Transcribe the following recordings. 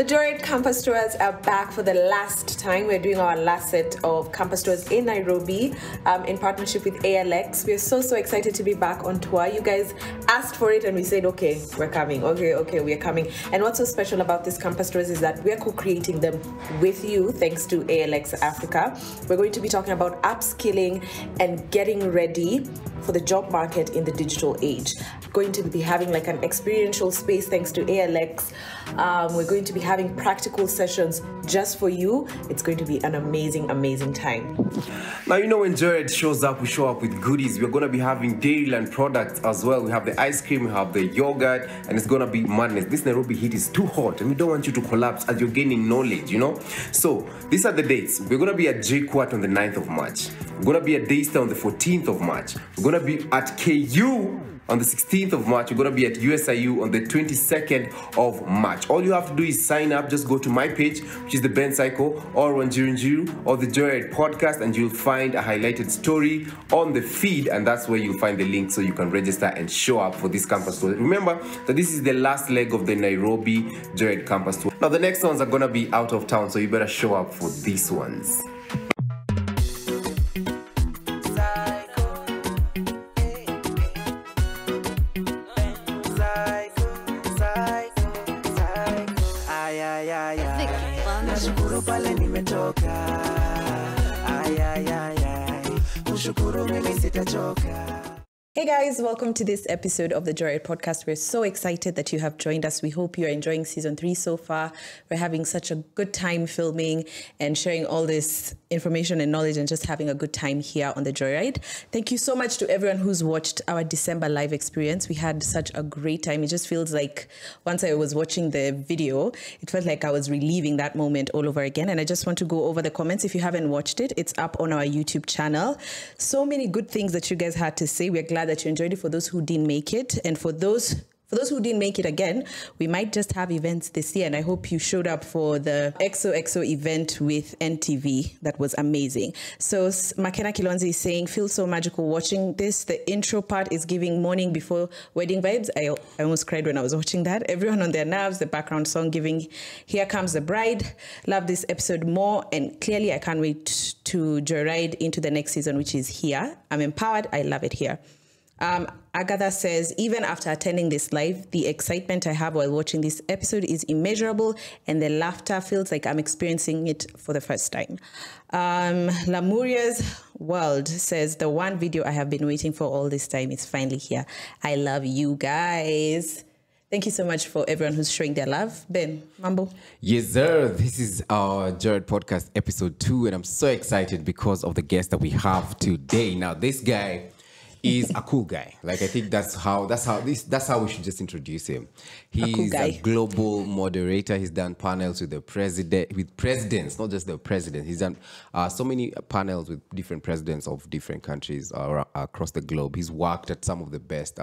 The Joyride campus tours are back for the last time. We're doing our last set of campus tours in Nairobi in partnership with ALX. We're so excited to be back on tour. You guys asked for it and we said, okay, we're coming. Okay, we're coming. And what's so special about these campus tours is that we're co-creating them with you thanks to ALX Africa. We're going to be talking about upskilling and getting ready for the job market in the digital age. Going to be having like an experiential space thanks to ALX. We're going to be having practical sessions just for you. It's going to be an amazing time. Now, you know, when Joyride shows up, we show up with goodies. We're going to be having Dairyland products as well. We have the ice cream, we have the yogurt, and it's going to be madness. This Nairobi heat is too hot, and we don't want you to collapse as you're gaining knowledge, you know? So, these are the dates. We're going to be at JKUAT on the 9th of March. We're going to be at Daystar on the 14th of March. We're going to be at KU on the 16th of March. We're going to be at USIU on the 22nd of March. All you have to do is sign up. Just go to my page, which is the Ben Cycle, or Wanjirinjiru, or the Joyride podcast, and you'll find a highlighted story on the feed, and that's where you'll find the link so you can register and show up for this campus tour. Remember that this is the last leg of the Nairobi Joyride campus tour. Now, the next ones are going to be out of town, so you better show up for these ones. Hey guys, welcome to this episode of the Joyride podcast. We're so excited that you have joined us. We hope you're enjoying season 3 so far. We're having such a good time filming and sharing all this information and knowledge and just having a good time here on the Joyride. Thank you so much to everyone who's watched our December live experience. We had such a great time. It just feels like once I was watching the video, it felt like I was reliving that moment all over again. And I just want to go over the comments. If you haven't watched it, it's up on our YouTube channel. So many good things that you guys had to say. We're glad that you enjoyed it. For those who didn't make it, and for those who didn't make it again, we might just have events this year, and I hope you showed up for the XOXO event with NTV. That was amazing. So Makena Kilonzi is saying, feels so magical watching this. The intro part is giving morning before wedding vibes. I almost cried when I was watching that. Everyone on their nerves, the background song giving Here Comes the Bride. Love this episode more, and clearly I can't wait to joyride into the next season, which is here. I'm empowered. I love it here. Agatha says, even after attending this live, the excitement I have while watching this episode is immeasurable, and the laughter feels like I'm experiencing it for the first time. Lamuria's World says, the one video I have been waiting for all this time is finally here. I love you guys. Thank you so much for everyone who's showing their love. Ben, Mambo? Yes, sir. This is our Joyride podcast episode 2, and I'm so excited because of the guest that we have today. Now, this guy is a cool guy. Like, I think that's how we should just introduce him. He's a global moderator. He's done panels with presidents, not just the president. He's done so many panels with different presidents of different countries across the globe. He's worked at some of the best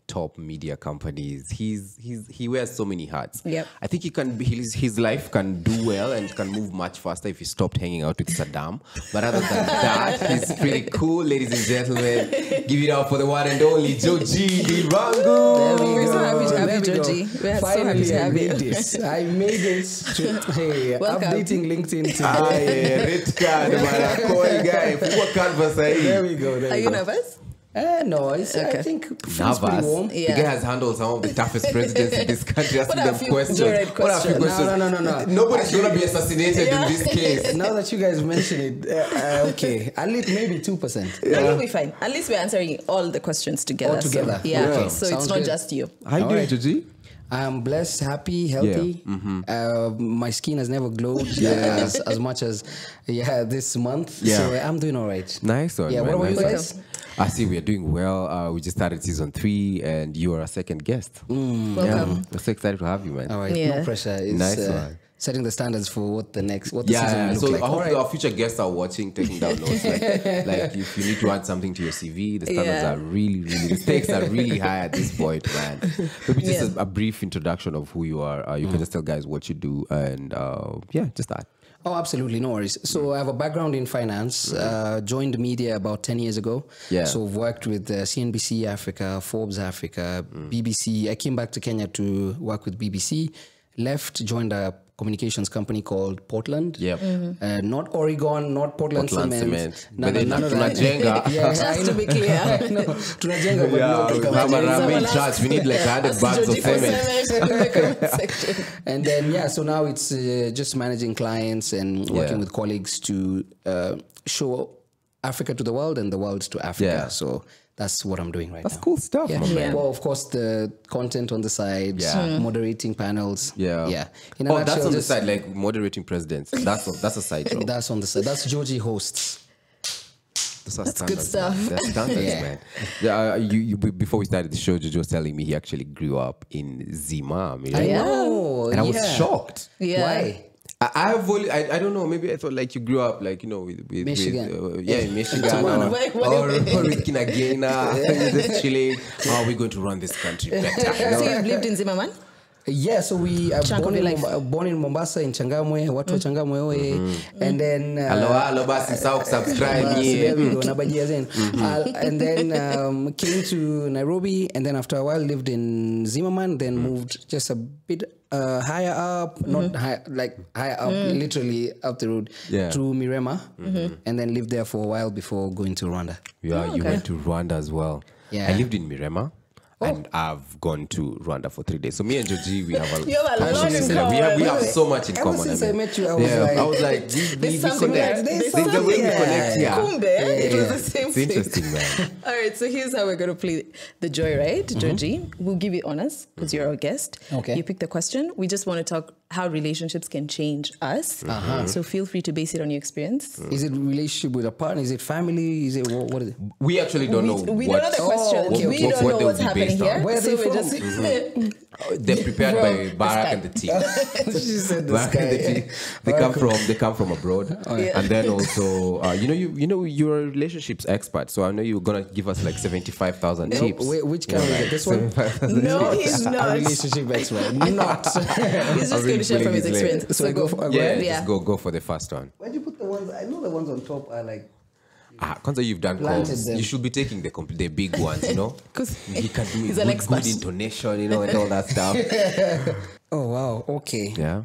top media companies. He wears so many hats. Yep. I think his life can do well and can move much faster if he stopped hanging out with Saddam. But other than that, he's pretty cool, ladies and gentlemen. Give it up for the one and only Georgie Dirangu. We're so happy to have you, Georgie. We're so happy to have you. I made this. Hey, updating LinkedIn today. Red card, man. Cool guy. There we go. Are you nervous? No, I think it feels pretty warm. Yeah. The guy has handled some of the toughest presidents in this country, asking them questions. What are a few questions? No. Nobody's going to be assassinated in this case. Now that you guys mention it, okay, at least maybe 2%. Yeah. You'll be fine. At least we're answering all the questions together. All together. So, yeah. Okay. So Sounds it's not good. just you. How you doing, Georgie? I'm blessed, happy, healthy. Yeah. My skin has never glowed as much as this month. Yeah. So I'm doing all right. Nice one. Yeah. Man, What about you nice guys? I see we are doing well. We just started season 3, and you are a second guest. Welcome. We're so excited to have you, man. All right. Yeah. No pressure. It's, Nice one. setting the standards for what the season will look So like. I hope our future guests are watching, taking down notes. Like if you need to add something to your CV, the standards are really, the stakes are really high at this point, man. Maybe just a brief introduction of who you are. You can just tell guys what you do, and just that. Oh, absolutely. No worries. So I have a background in finance, joined media about 10 years ago. Yeah. So I've worked with CNBC Africa, Forbes Africa, BBC. I came back to Kenya to work with BBC, left, joined a communications company called Portland. Yep. Not Oregon, not Portland Cement. But then none of that. tunajenga. Just to be clear. No, tunajenga, but Yeah, not we have a Someone ramen charge. We need like 100 bags of Georgie for cement. cement in the comment section. And then, so now it's just managing clients and working with colleagues to show Africa to the world and the world to Africa. Yeah. So that's what I'm doing right That's now. cool stuff, my man. Well, of course, the content on the side, moderating panels. Yeah. In a Oh, that's nutshell, on the just- side, like moderating presidents. That's a side job. That's on the side. That's Georgie hosts. Those are That's good standards, stuff. man. They're standards, Yeah. man. Yeah, you before we started the show, Jojo was telling me he actually grew up in Zima, Oh, and I was shocked. Yeah. Why? I don't know. Maybe I thought like you grew up like with Michigan. in Michigan Wait, or with Kinagena, just chilling. How are we going to run this country better? So you've lived in Zimmerman? Yeah, so we are Chunk of your life. born in Mombasa, in Changamwe, watu wa Changamwe oye. And then... Hello, basi subscribe. There we go, nabajia zen. And then came to Nairobi, and then after a while lived in Zimmerman, then moved just a bit higher up, not high, like higher up, literally up the road to Mirema, and then lived there for a while before going to Rwanda. Yeah, you went to Rwanda as well. Yeah. I lived in Mirema. And I've gone to Rwanda for 3 days. So me and Georgie, we have a You have a lot in common. we have so much in Ever common. since I met you, I was like, we something connect. like- There's there's the way we something- connect here. Kumbe, it was the same It's thing. interesting, man. All right, so here's how we're going to play the Joyride, Georgie. We'll give you honors because you're our guest. Okay. You pick the question. We just want to talk how relationships can change us. So feel free to base it on your experience. is it relationship with a partner? Is it family? Is it what is it? We actually don't know. We don't know the question. okay, We okay. don't What know they what's will be happening based on. here. Where are so they we're from? just They're prepared From by Barak the and the team. She said the Barak and the sky. team. They come from abroad, and then also you're a relationships expert, so I know you're gonna give us like 75,000 tips. Wait, which camera is it? This one? No, he's A not. relationship expert. Not. He's just going to share from his experience. So I go for Just go for the first one. Why'd you put the ones? I know the ones on top are like. Kwanza, you've done Planted calls. them. You should be taking the big ones, you know. 'Cause He can do he's good, an expert. good intonation, you know, and all that stuff. Oh wow. Okay. Yeah.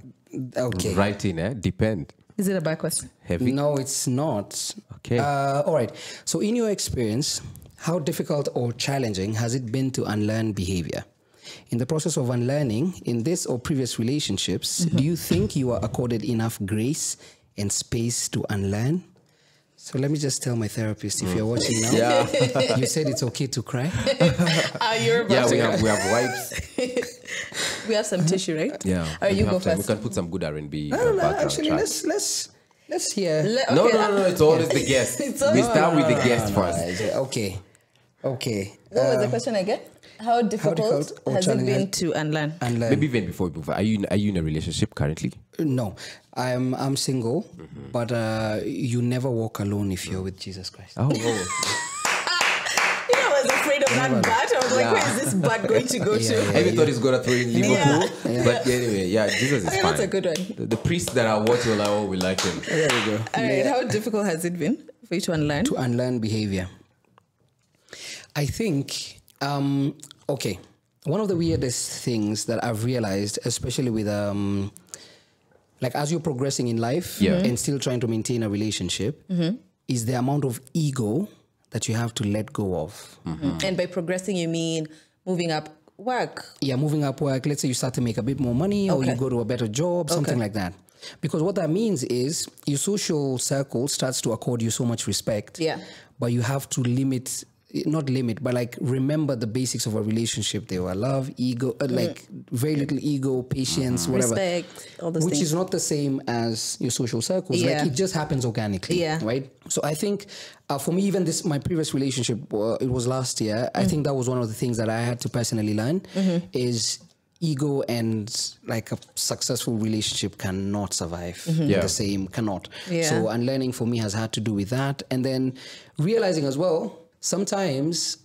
Okay. Writing, depend. Is it a bad question? Heavy. No, it's not. Okay. All right. So, in your experience, how difficult or challenging has it been to unlearn behavior? In the process of unlearning, in this or previous relationships, do you think you are accorded enough grace and space to unlearn? So let me just tell my therapist, if you're watching now, you said it's okay to cry. You're about Yeah, to we have wipes. We have some tissue, right? Yeah. All right, you We go have time. first. We can put some good R&B No, background actually, track. let's hear. No, it's always the guest. It's We always- start with the guest first. Okay. Okay. What was the question again? How difficult difficult or has it challenging been to unlearn? Unlearn. Maybe even before we move, are you in a relationship currently? No, I'm single, but you never walk alone if you're with Jesus Christ. Oh. You know, I was afraid of that bat. I was like, where is this bat going to go to? I even thought he's gonna throw in Liverpool, but anyway, Jesus is Okay, fine. that's a good one. The priests that are watching will like, oh, we like him. There we go. All right, how difficult has it been for you to unlearn? To unlearn behavior. I think, okay, one of the weirdest things that I've realized, especially with, like as you're progressing in life and still trying to maintain a relationship, is the amount of ego that you have to let go of. And by progressing, you mean moving up work? Yeah, moving up work, let's say you start to make a bit more money or Okay. you go to a better job, something like that. Because what that means is your social circle starts to accord you so much respect. Yeah. But you have to not limit, but like remember the basics of a relationship. They were love, ego, like very little ego, patience, whatever. Respect, all those Which things. is not the same as your social circles. Yeah. Like it just happens organically. Yeah. Right? So I think for me, even my previous relationship, it was last year. I think that was one of the things that I had to personally learn is ego and like a successful relationship cannot survive the same, cannot. Yeah. So unlearning for me has had to do with that. And then realizing as well, sometimes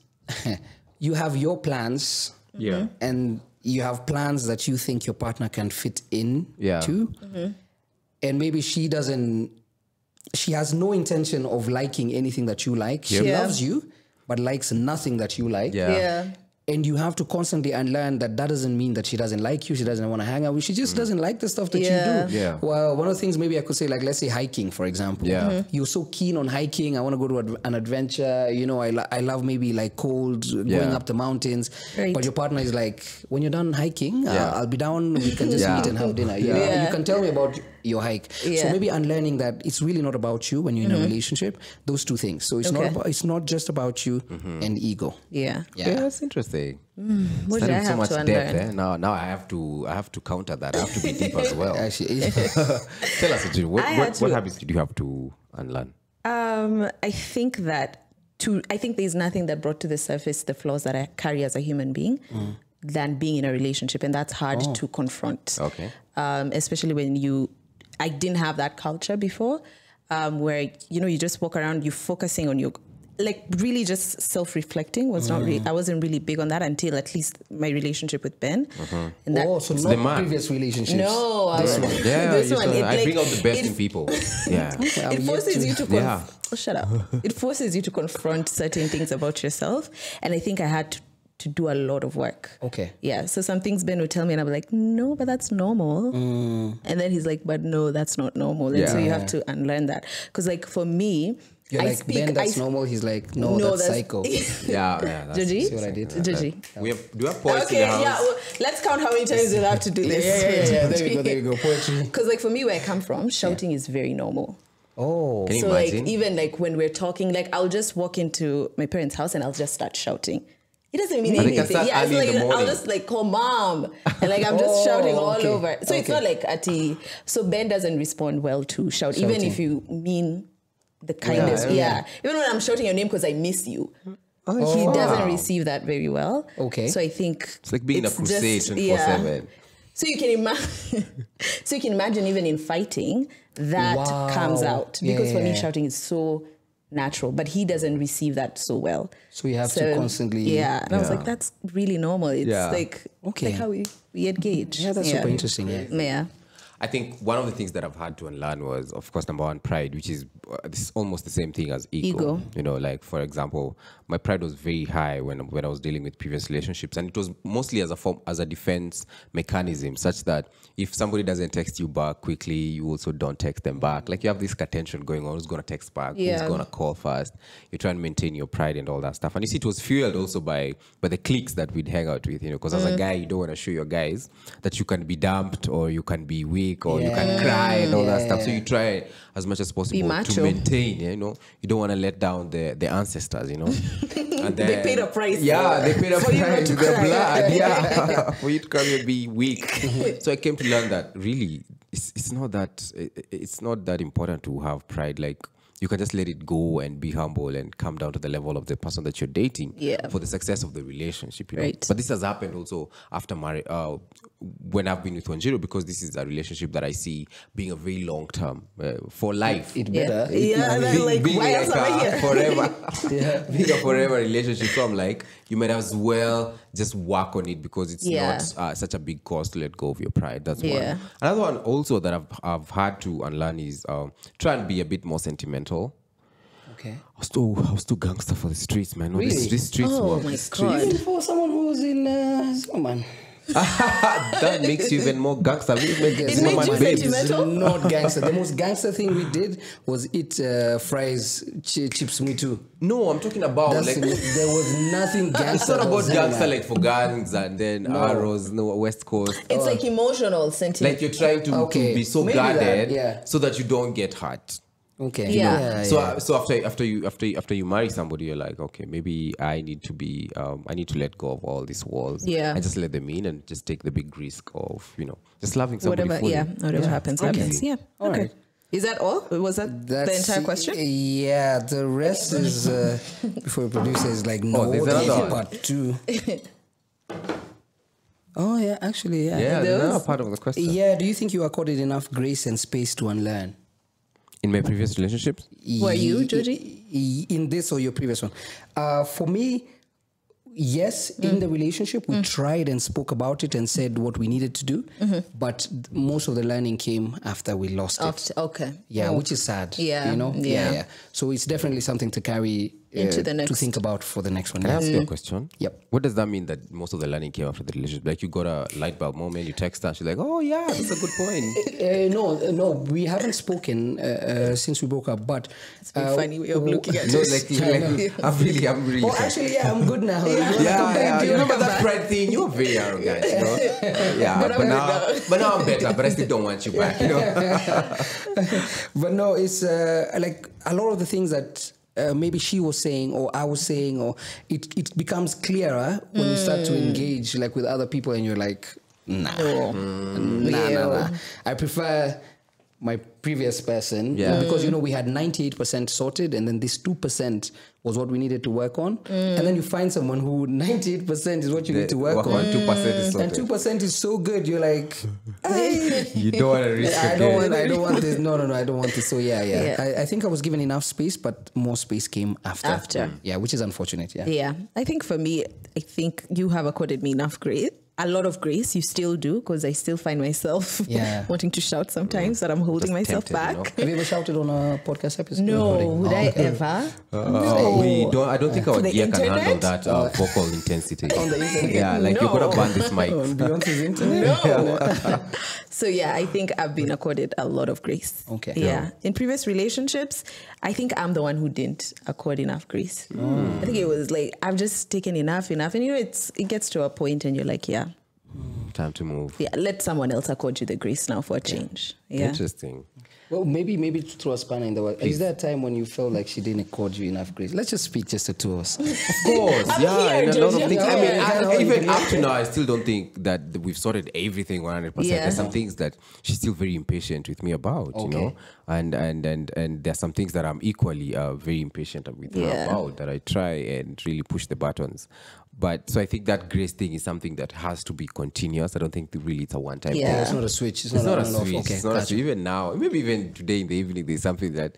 you have your plans and you have plans that you think your partner can fit in to. And maybe she has no intention of liking anything that you like. She loves you, but likes nothing that you like. Yeah. and you have to constantly unlearn that doesn't mean that she doesn't like you, she doesn't want to hang out with you, she just doesn't like the stuff that you do. Yeah. Well, one of the things maybe I could say, like, let's say hiking, for example. Yeah. You're so keen on hiking, I want to go to an adventure, you know, I love maybe like cold, going up the mountains, but your partner is like, when you're done hiking, I'll be down, we can just eat and have dinner. You can tell me about your hike. So maybe unlearning that it's really not about you when you're in a relationship, those two things. So it's not just about you and ego. Yeah, that's interesting. What did I have so much to depth, unlearn? Now I have to counter that. I have to be deep as well. Actually, Tell us, Julie, what habits did you have to unlearn? I think there's nothing that brought to the surface the flaws that I carry as a human being than being in a relationship, and that's hard to confront. Okay. Especially when I didn't have that culture before, where you just walk around, you focusing on your, like, really just self-reflecting was not really, I wasn't really big on that until at least my relationship with Ben. And that, so not previous relationships. No, this one. Yeah, this one. I bring out the best in people. Yeah. It forces you to shut up. It forces you to confront certain things about yourself, and I think I had to do a lot of work. Okay. Yeah. So some things Ben would tell me and I'm like, no, but that's normal. And then he's like, but no, that's not normal. And so you have to unlearn that. Because like for me, you're like, Ben, that's normal. He's like, no, that's psycho. Yeah. Georgie? See what I did? Georgie. Do you have points in the house? Well, let's count how many times we'll have to do this. Yeah. There we go. Poetry. Because like for me, where I come from, shouting is very normal. Oh. Can you so imagine? like even like when we're talking, like I'll just walk into my parents' house and I'll just start shouting. It doesn't mean anything. It's like I'll just like call mom and like I'm just shouting all over. So it's not like so Ben doesn't respond well to shouting. Even if you mean the kindness. Yeah. Even when I'm shouting your name because I miss you. He doesn't receive that very well. Okay. So I think it's like being in a crusade 24/7. So you can imagine even in fighting that comes out because for me shouting is so natural, but he doesn't receive that so well. So you have to constantly... And I was like, that's really normal. It's like how we engage. Yeah, that's super interesting. Yeah. I think one of the things that I've had to unlearn was, of course, number one, pride, which is this is almost the same thing as ego. You know, like, for example, my pride was very high when I was dealing with previous relationships, and it was mostly as a defense mechanism, such that if somebody doesn't text you back quickly, you also don't text them back. Like, you have this tension going on. Who's going to text back? Who's going to call first? You try and maintain your pride and all that stuff. And you see, it was fueled also by the cliques that we'd hang out with, because as a guy, you don't want to show your guys that you can be dumped or you can be weak or you can cry and all that stuff. So you try as much as possible to maintain, you don't want to let down the ancestors, And then, they paid a price. Yeah, they paid a price with their blood. For you to come and be weak. So I came to learn that really it's not that important to have pride. Like, you can just let it go and be humble and come down to the level of the person that you're dating for the success of the relationship. Right. But this has happened also after marriage, when I've been with Wanjiru, because this is a relationship that I see being a very long term for life. It better. Being like a forever, being a forever relationship. So I'm like, you might as well just work on it because it's not such a big cost to let go of your pride. That's one. Another one also that I've had to unlearn is try and be a bit more sentimental. Okay. I was too gangster for the streets, man. Really? These streets work. My God. Even for someone who's in man. That makes you even more gangster. It makes you sentimental? Not gangster. The most gangster thing we did was eat fries, chips, me too. No, I'm talking about there was nothing gangster. It's not about gangster like for guns and then arrows, West Coast. It's like emotional sentiment. Like you're trying to be so guarded that, so that you don't get hurt. Okay. So after you marry somebody, you're like, okay, maybe I need to let go of all these walls. Yeah. And just let them in and just take the big risk of, just loving somebody fully. Whatever happens. Yeah. All right. Is that all? Was that the entire question? Yeah, the rest is before the producer is like, no, there's another part 2. Oh yeah, actually, Yeah, there's another part of the question. Yeah, do you think you accorded enough grace and space to unlearn? In my previous relationships? Were you, Georgie? In this or your previous one? For me, yes, in the relationship, we tried and spoke about it and said what we needed to do. But most of the learning came after we lost it. Okay. Yeah, which is sad. Yeah. Yeah. So it's definitely something to carry Into the to next. think about for the next one. Can I ask you a question? Yep. What does that mean that most of the learning came after the relationship? Like you got a light bulb moment, you text her, she's like, oh yeah, that's a good point. No, we haven't spoken since we broke up, but It's a funny way of looking at No, it. I'm really. Oh, actually, yeah, I'm good now. Yeah. You remember that pride thing? You were very arrogant, you know. Yeah, but now I'm better. But I still don't want you back, you know. But no, it's like a lot of the things that maybe she was saying or I was saying, or it becomes clearer when you start to engage like with other people, and you're like, nah. I prefer my previous person because we had 98% sorted, and then this 2% was what we needed to work on, and then you find someone who 98% is what you need to work on. 2% is sorted. And 2% is so good, you're like, You don't want to risk I it. don't want this. No, I don't want this. So yeah. I think I was given enough space, but more space came after. Yeah, which is unfortunate. Yeah. I think for me, I think you have accorded me enough grace. A lot of grace, you still do, because I still find myself wanting to shout sometimes, that I'm holding myself back. Have you ever shouted on a podcast episode? No, would I ever? We don't. I don't think our the gear can handle internet? that vocal intensity. On the internet? Yeah, like you're gonna ban this mic. On Beyonce's internet? So yeah, I think I've been accorded a lot of grace. Okay. Yeah. In previous relationships, I think I'm the one who didn't accord enough grace. I think it was like, I've just taken enough. And it gets to a point and you're like, Time to move. yeah, let someone else accord you the grace now for a change. Yeah. Interesting. Well, maybe to throw a spanner in the works. Is there a time when you felt like she didn't accord you enough grace? Let's just speak just the two of us. Of course, here, and a lot of Georgie. things. Yeah. Even up to now, I still don't think that we've sorted everything 100%. Yeah. There's some things that she's still very impatient with me about, you know, and there's some things that I'm equally very impatient with her about, that I try and really push the buttons. But so I think that grace thing is something that has to be continuous. I don't think really it's a one-time thing. It's not a switch. It's Not a on and off. switch. Okay, It's not a switch. Even now, maybe even today in the evening, there's something that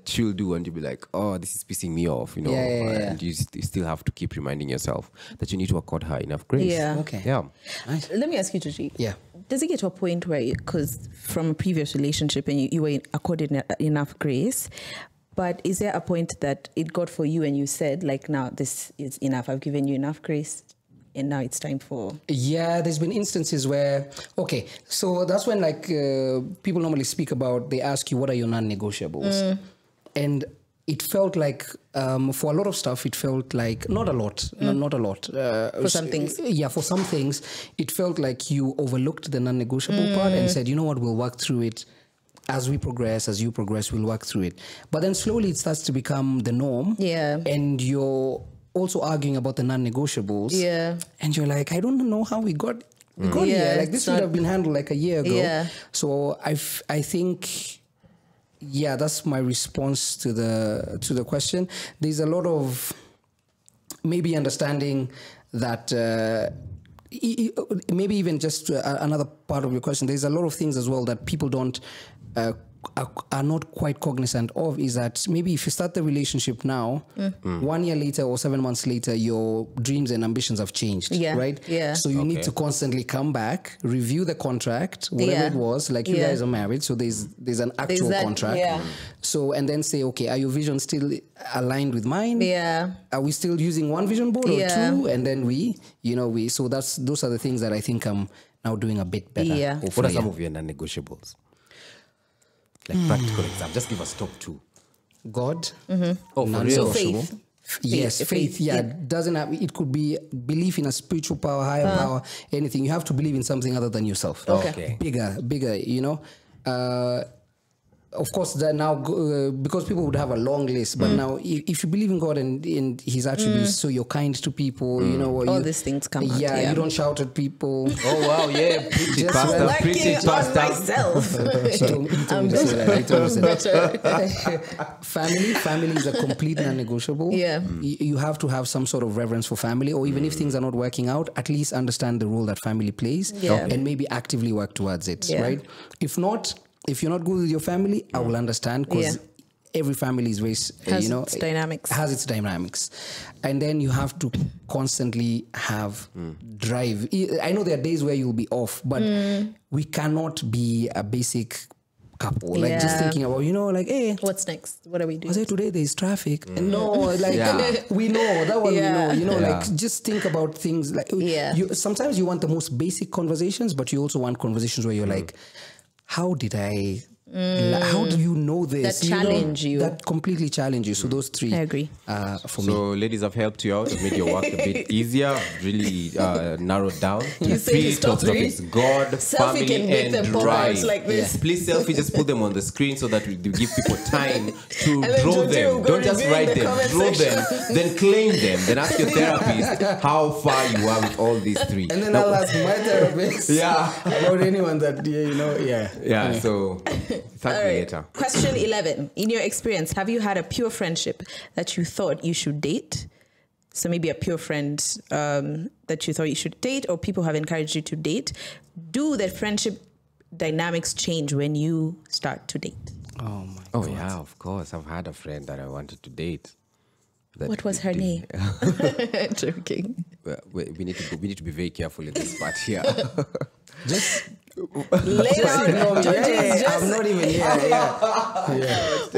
she'll do, and you'll be like, "Oh, this is pissing me off," you know. And you still have to keep reminding yourself that you need to accord her enough grace. Yeah. Okay. Yeah. Nice. Let me ask you, Georgie. Yeah. Does it get to a point where, because from a previous relationship and you were accorded enough grace, but is there a point that it got for you and you said, like, now this is enough, I've given you enough grace, and now it's time for... Yeah, there's been instances where, so that's when like people normally speak about, they ask you, what are your non-negotiables? And it felt like, for a lot of stuff, it felt like, not a lot. For some things. Yeah, for some things, it felt like you overlooked the non-negotiable part and said, you know what, we'll work through it. As we progress, as you progress, we'll work through it. But then slowly it starts to become the norm. Yeah. And you're also arguing about the non-negotiables. Yeah. And you're like, I don't know how we got here. Like, this should have been handled like a year ago. Yeah. So I think, that's my response to the question. There's a lot of maybe understanding that maybe even just another part of your question, there's a lot of things as well that people don't are not quite cognizant of, is that maybe if you start the relationship now, 1 year later or 7 months later, your dreams and ambitions have changed, right? Yeah. So you need to constantly come back, review the contract, whatever it was, like you guys are married, so there's an actual contract. Yeah. So, and then say, okay, are your visions still aligned with mine? Yeah. Are we still using one vision board or two? And then so those are the things that I think I'm now doing a bit better. Yeah. What are some of your non-negotiables? Like practical example. Just give us top 2. God. Oh, for real? So faith. Yes, faith. Yeah, doesn't have. It could be belief in a spiritual power, higher power, anything. You have to believe in something other than yourself. Okay. Bigger. You know. Of course, that now because people would have a long list, but now if you believe in God and His attributes, so you're kind to people, you know, all these things come out. Yeah, you don't shout at people. Oh wow, yeah, preach it, pastor, preach it, on pastor. myself. I'm better. Family is a complete non-negotiable. Yeah. You have to have some sort of reverence for family, or even if things are not working out, at least understand the role that family plays, and maybe actively work towards it. Right? If you're not good with your family, I will understand, because every family is very, its dynamics. Has its dynamics. And then you have to constantly have drive. I know there are days where you'll be off, but we cannot be a basic couple. Like just thinking about, like, hey, What's next? What are we doing? I say today there's traffic. And no, like we know that one. We know. Like just think about things like sometimes you want the most basic conversations, but you also want conversations where you're like, how did I? How do you know this? That challenge you. That completely challenge you. So those three. I agree. For me. So, ladies, I've helped you out. I've made your work a bit easier. I've really narrowed down to three top topics: God, Selfie family, can make and them drive. like this. Yeah. Please, selfie, just put them on the screen so that we give people time to then draw Georgie will them. go Don't just review in write the them. comment Draw section. them. Then claim them. Then ask your therapist how far you are with all these three. And then I'll ask my therapist about anyone that, Yeah, so thank me later. Question 11. In your experience, have you had a pure friendship that you thought you should date? So maybe a pure friend that you thought you should date, or people have encouraged you to date. Do the friendship dynamics change when you start to date? Oh my God. Oh yeah, of course. I've had a friend that I wanted to date. What was her name? Joking. We need to be very careful in this part here. Just lay down. I'm not even here.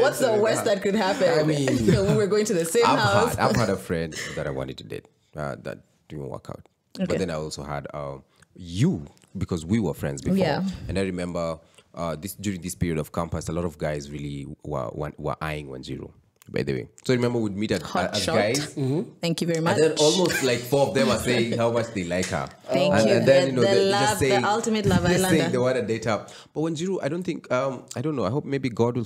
What's the worst that could happen? I mean, we're going to the same house. I've had a friend that I wanted to date that didn't work out. Okay. But then I also had you, because we were friends before. Yeah. And I remember during this period of campus, a lot of guys really were eyeing 10. By the way, so remember we'd meet as shot. guys. Thank you very much. And then almost like 4 of them are saying how much they like her. Thank you. And then, the they're love, just saying, the ultimate love just saying islander. they want to date her. But Wanjiru, I don't think, I don't know. I hope maybe God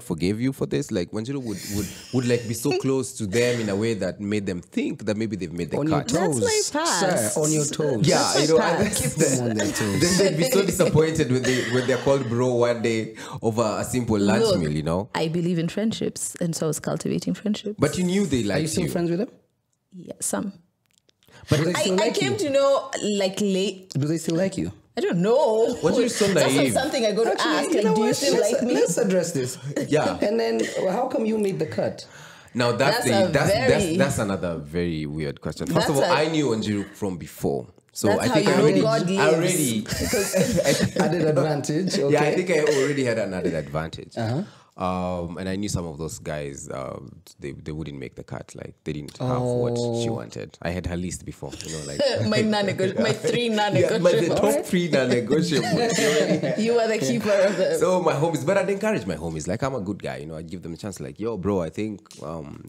forgave you for this. Like Wanjiru would like be so close to them in a way that made them think that maybe they've made the on cut. your toes, That's my past. sir, on your toes. Yeah, That's my past. On their toes. Then they'd be so disappointed when they're called bro one day over a simple lunch meal, I believe in friendships, and so I was cultivating friendships. But you knew they liked you. Are you still friends with them? Yeah, some. But do they still I like came you? to know like late. Do they still like you? I don't know. What you're so That's naive. not something I go to ask. you Like, know do you what? still like me? Let's address this. Yeah. And then, how come you made the cut? Now that's another very weird question. First of all, I knew Wanjiru from before. So That's I how think you I know already, God I lives. already Added advantage. Okay. yeah, I think I already had an added advantage. And I knew some of those guys, they wouldn't make the cut. Like they didn't have what she wanted. I had her list before, like my 3 the non-negotiables. top 3 non-negotiables. You are the keeper of them. So my homies, but I'd encourage my homies. Like I'm a good guy, I'd give them a chance. Like, yo, bro, I think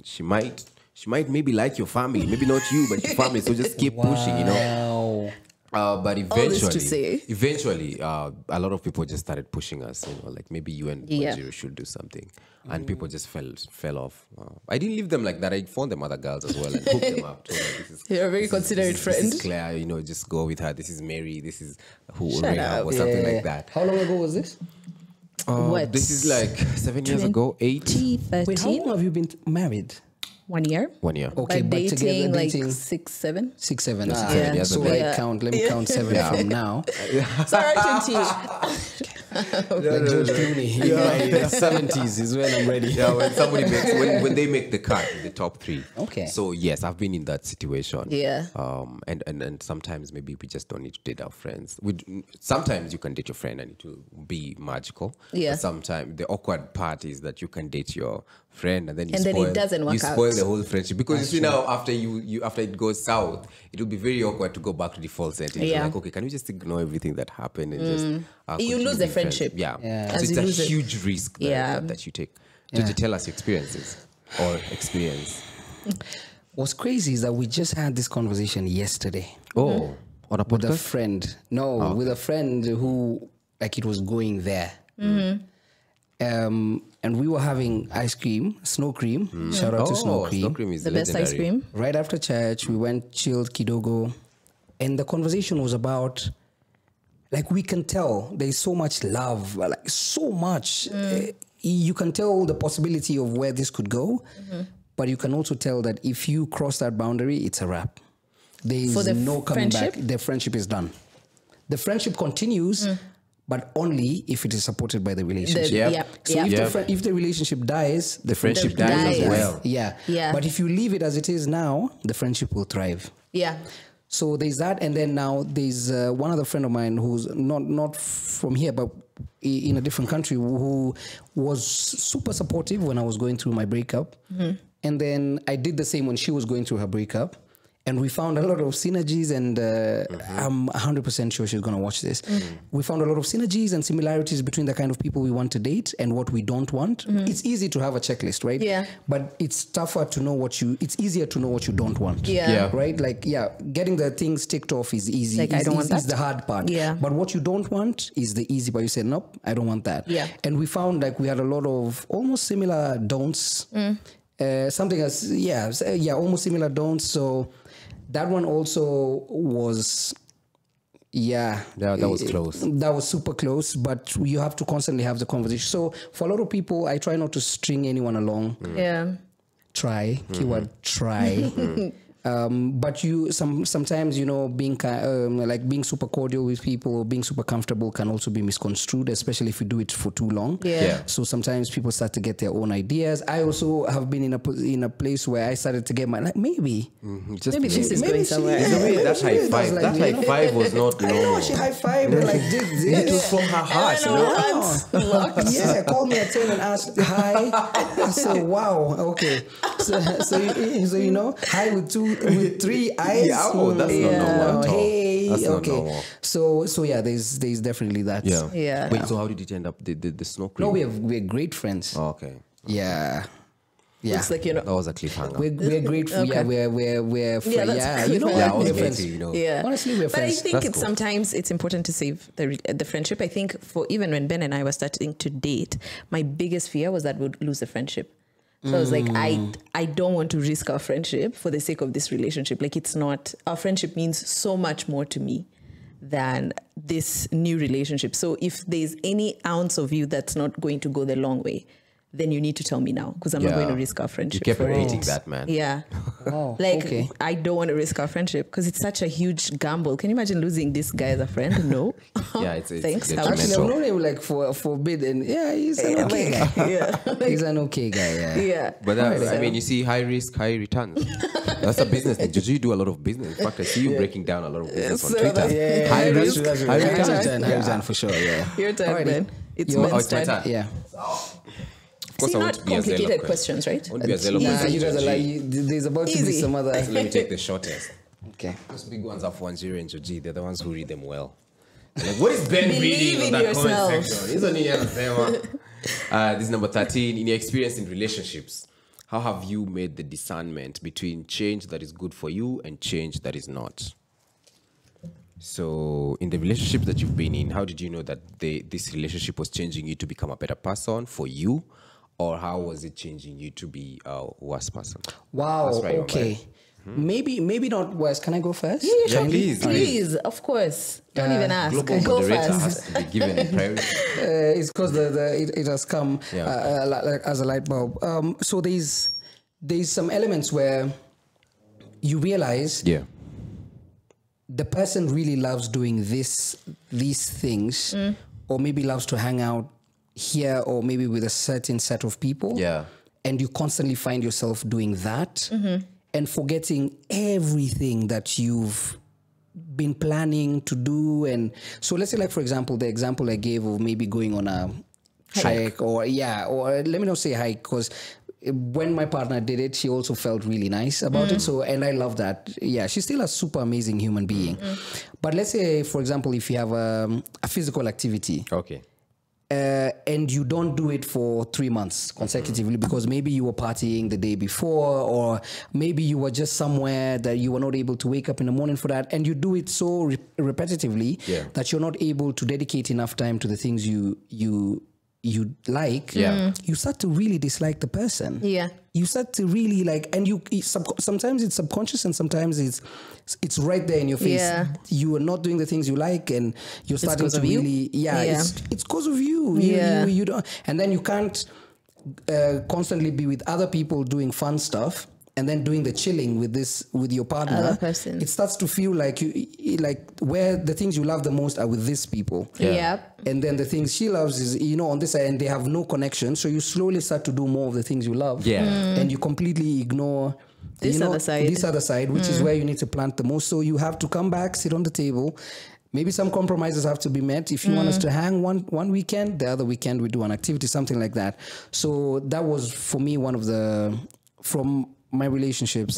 she might maybe like your family, maybe not you, but your family. So just keep pushing, Wow. But All this to say. eventually, a lot of people just started pushing us. Like maybe you and Wanjiru should do something, and people just fell off. I didn't leave them like that. I found them other girls as well and hooked them up. So You're a very considerate friend. This is Claire, just go with her. This is Mary. This is who Shut up. or something like that. How long ago was this? What? This is like 7 years ago, 8. 13. Wait, how long have you been married? 1 year. 1 year. Okay, But but dating together like dating 6, 7. 6, 7. Yeah, 7 years so ago. let me count 7 from now. Sorry, 20. Like George Clooney, in my 70s is when I'm ready. Yeah, when they make the cut in the top 3. Okay. So yes, I've been in that situation. Yeah. And sometimes maybe we just don't need to date our friends. Sometimes you can date your friend and it will be magical. Yeah. But sometimes the awkward part is that you can date your friend and then And then it doesn't work you spoil out. the whole friendship, because you see now after after it goes south, it will be very awkward to go back to the default setting. Yeah. Like, okay, can we just ignore everything that happened and just You continue lose the being friends? friendship. Yeah. As So you it's lose a it. huge risk that you take. So tell us your experiences or experience. What's crazy is that we just had this conversation yesterday. Oh, on a With a podcast? friend. No, with a friend who, like, it was going there. And we were having ice cream, snow cream. Shout out to Snow Cream. Snow cream is The best ice legendary. cream. Right after church, we went, chilled, kidogo. And the conversation was about, like, we can tell there's so much love, like, so much. You can tell the possibility of where this could go, but you can also tell that if you cross that boundary, it's a wrap. There For is the no coming friendship? back. The friendship is done. The friendship continues, but only if it is supported by the relationship. So if the relationship dies, the friendship dies as dies. well. Yeah. But if you leave it as it is now, the friendship will thrive. Yeah. So there's that, and then now there's one other friend of mine who's not from here, but in a different country, who was super supportive when I was going through my breakup. And then I did the same when she was going through her breakup. And we found a lot of synergies, and I'm 100% sure she's going to watch this. We found a lot of synergies and similarities between the kind of people we want to date and what we don't want. It's easy to have a checklist, right? Yeah. But it's tougher to know it's easier to know what you don't want. Yeah. Right? Like, getting the things ticked off is easy. Like, I don't want that. It's the hard part. Yeah. But what you don't want is the easy part. You say, nope, I don't want that. Yeah. And we found like we had a lot of almost similar don'ts. Something else, almost similar don'ts. So that one also was, that was close. That was super close, but you have to constantly have the conversation. So for a lot of people, I try not to string anyone along. Yeah. Try, keyword try. But sometimes, you know, being like being super cordial with people or being super comfortable can also be misconstrued, especially if you do it for too long. Yeah. So sometimes people start to get their own ideas. I also have been in a place where I started to get my maybe Maybe this is going somewhere. In a way, that high five, like, that high five was not I normal. know, she high-fived and like did this. It was from her heart, you know? Yeah, called me at 10 and asked hi. I said, wow, okay. So you know, hi with 3 eyes. Yeah, that's not normal at all. Hey, That's not okay. normal. So yeah, there's definitely that. Yeah. Wait, so how did it end up? The snorkeling? No, we're great friends. Oh, okay. Yeah. Yeah. Looks like, you know. That was a cliffhanger. We're grateful. Okay. Yeah, we're friends. that's You know, good. Yeah, I was we're waiting, friends. you know. Yeah. Honestly, we're But I friends. think That's cool. sometimes it's important to save the friendship. I think for even when Ben and I were starting to date, my biggest fear was that we'd lose the friendship. So I was like, I don't want to risk our friendship for the sake of this relationship. Like, it's not, our friendship means so much more to me than this new relationship. So if there's any ounce of you that's not going to go the long way, then you need to tell me now, because I'm not going to risk our You friendship. kept for repeating it. that, man. Yeah. Wow. Like, okay. I don't want to risk our friendship because it's such a huge gamble. Can you imagine losing this guy as a friend? No. Yeah, it's Thanks. detrimental. Actually, I've known him like for a bit, and he's an okay guy. Yeah. He's an okay guy. Yeah. Yeah. But I mean, you see, high risk, high returns. That's a business thing. Georgie, you do a lot of business. In fact, I see you breaking down a lot of business on So Twitter. that's- High that's risk, true, high that's true. returns. High return for sure. Yeah. Your turn, Alrighty. Ben. It's Your- Ben's it's my turn. turn. Yeah. Of course, See, I not want to be a zealot complicated person. questions, right? I want to be a zealot Easy. Nah, person, you guys are like, Georgie. there's about to be Easy. some other. So let me take the shortest. Okay. Those big ones are for 1-0 and Georgie. They're the ones who read them well. Like, what is Ben Believe reading in on that yourself. comment section? Hizo ni yanasema. This is number 13. In your experience in relationships, how have you made the discernment between change that is good for you and change that is not? So, in the relationship that you've been in, how did you know that this relationship was changing you to become a better person for you? Or how was it changing you to be a worse person? Wow. That's right, Okay. Maybe not worse. Can I go first? Yeah, Yeah, please. Please, of course. Don't even ask. Global Go moderator first. has to be given priority. It's because it has come like as a light bulb. So there's some elements where you realize the person really loves doing these things, or maybe loves to hang out here, or maybe with a certain set of people. Yeah. And you constantly find yourself doing that and forgetting everything that you've been planning to do. And so let's say, like, for example, the example I gave of maybe going on a hike or let me not say hike, because when my partner did it, she also felt really nice about it. So, and I love that. Yeah, she's still a super amazing human being. But let's say, for example, if you have a physical activity. Okay. And you don't do it for 3 months consecutively because maybe you were partying the day before, or maybe you were just somewhere that you were not able to wake up in the morning for that, and you do it so repetitively that you're not able to dedicate enough time to the things you like. You start to really dislike the person. You start to really like, and sometimes it's subconscious and sometimes it's right there in your face. You are not doing the things you like, and you're starting to really, it's because of you. You don't, and then you can't constantly be with other people doing fun stuff and then doing the chilling with your partner. Other person. It starts to feel like where the things you love the most are with these people. And then the things she loves is, on this side, and they have no connection. So you slowly start to do more of the things you love. And you completely ignore This other side. This other side, which is where you need to plant the most. So you have to come back, sit on the table. Maybe some compromises have to be met. If you want us to hang one weekend, the other weekend we do an activity, something like that. So that was for me one of the, from my relationships,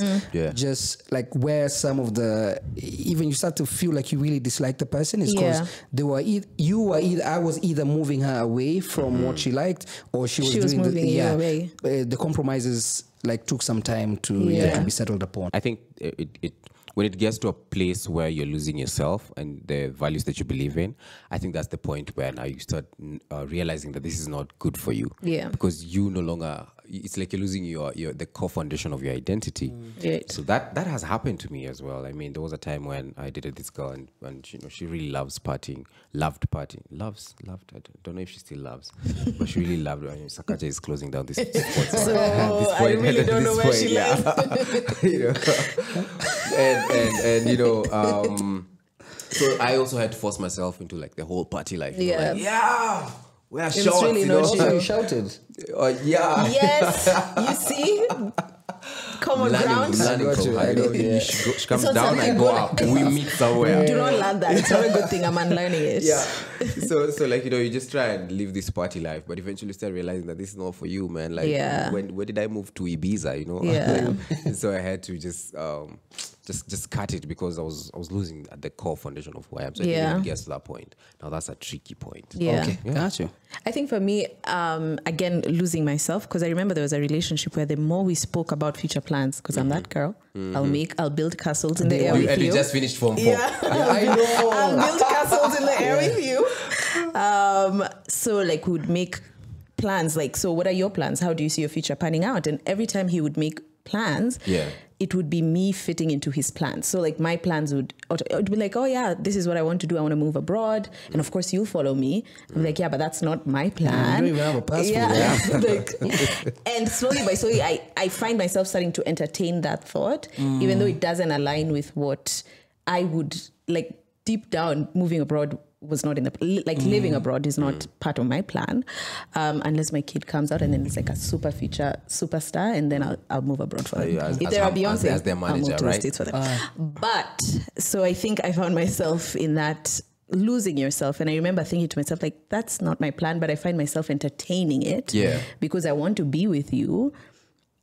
just like where some of the, even you start to feel like you really dislike the person is because they were I was either moving her away from what she liked, or she was doing moving you away. The compromises like took some time to be settled upon. I think it when it gets to a place where you're losing yourself and the values that you believe in, I think that's the point where now you start realizing that this is not good for you. Yeah. Because you no longer, it's like you're losing the core foundation of your identity. Right. So that has happened to me as well. I mean, there was a time when I dated this girl and she really loved partying. I don't know if she still loves, but she really loved it. I mean, Sakaja is closing down this spot. So I really don't know where she lives. You know, and so I also had to force myself into like the whole party life. You know, like, we are short. Really You shouted. Yes, you see, common ground. She comes down, I go up. We meet somewhere. Do not learn that. It's not a good thing. I'm unlearning it. Yeah. So like, you just try and live this party life, but eventually start realizing that this is not for you, man. Like, where did I move to Ibiza? You know. Yeah. And so I had to just cut it because I was losing at the core foundation of who I am. So I think it gets to that point. Now that's a tricky point. Yeah. Okay, got you. I think for me, again, losing myself, because I remember there was a relationship where the more we spoke about future plans, because I'm that girl, I'll build castles in the air with you. And you just finished Form 4. Yeah. I know. I'll build castles in the air with you. So like we would make plans, like, so what are your plans? How do you see your future panning out? And every time he would make plans, it would be me fitting into his plans. So like my plans would be like, oh yeah, this is what I want to do. I want to move abroad. And of course you'll follow me. I'm like, yeah, but that's not my plan. You don't even have a passport. And slowly by slowly, I find myself starting to entertain that thought, even though it doesn't align with what I would like deep down. Moving abroad was not in the, like living abroad is not part of my plan, unless my kid comes out and then it's like a super future superstar, and then I'll move abroad for them. If they're a Beyonce, as their manager, I'll move to right? the States for them. But so I think I found myself in that losing yourself, and I remember thinking to myself like, that's not my plan, but I find myself entertaining it because I want to be with you.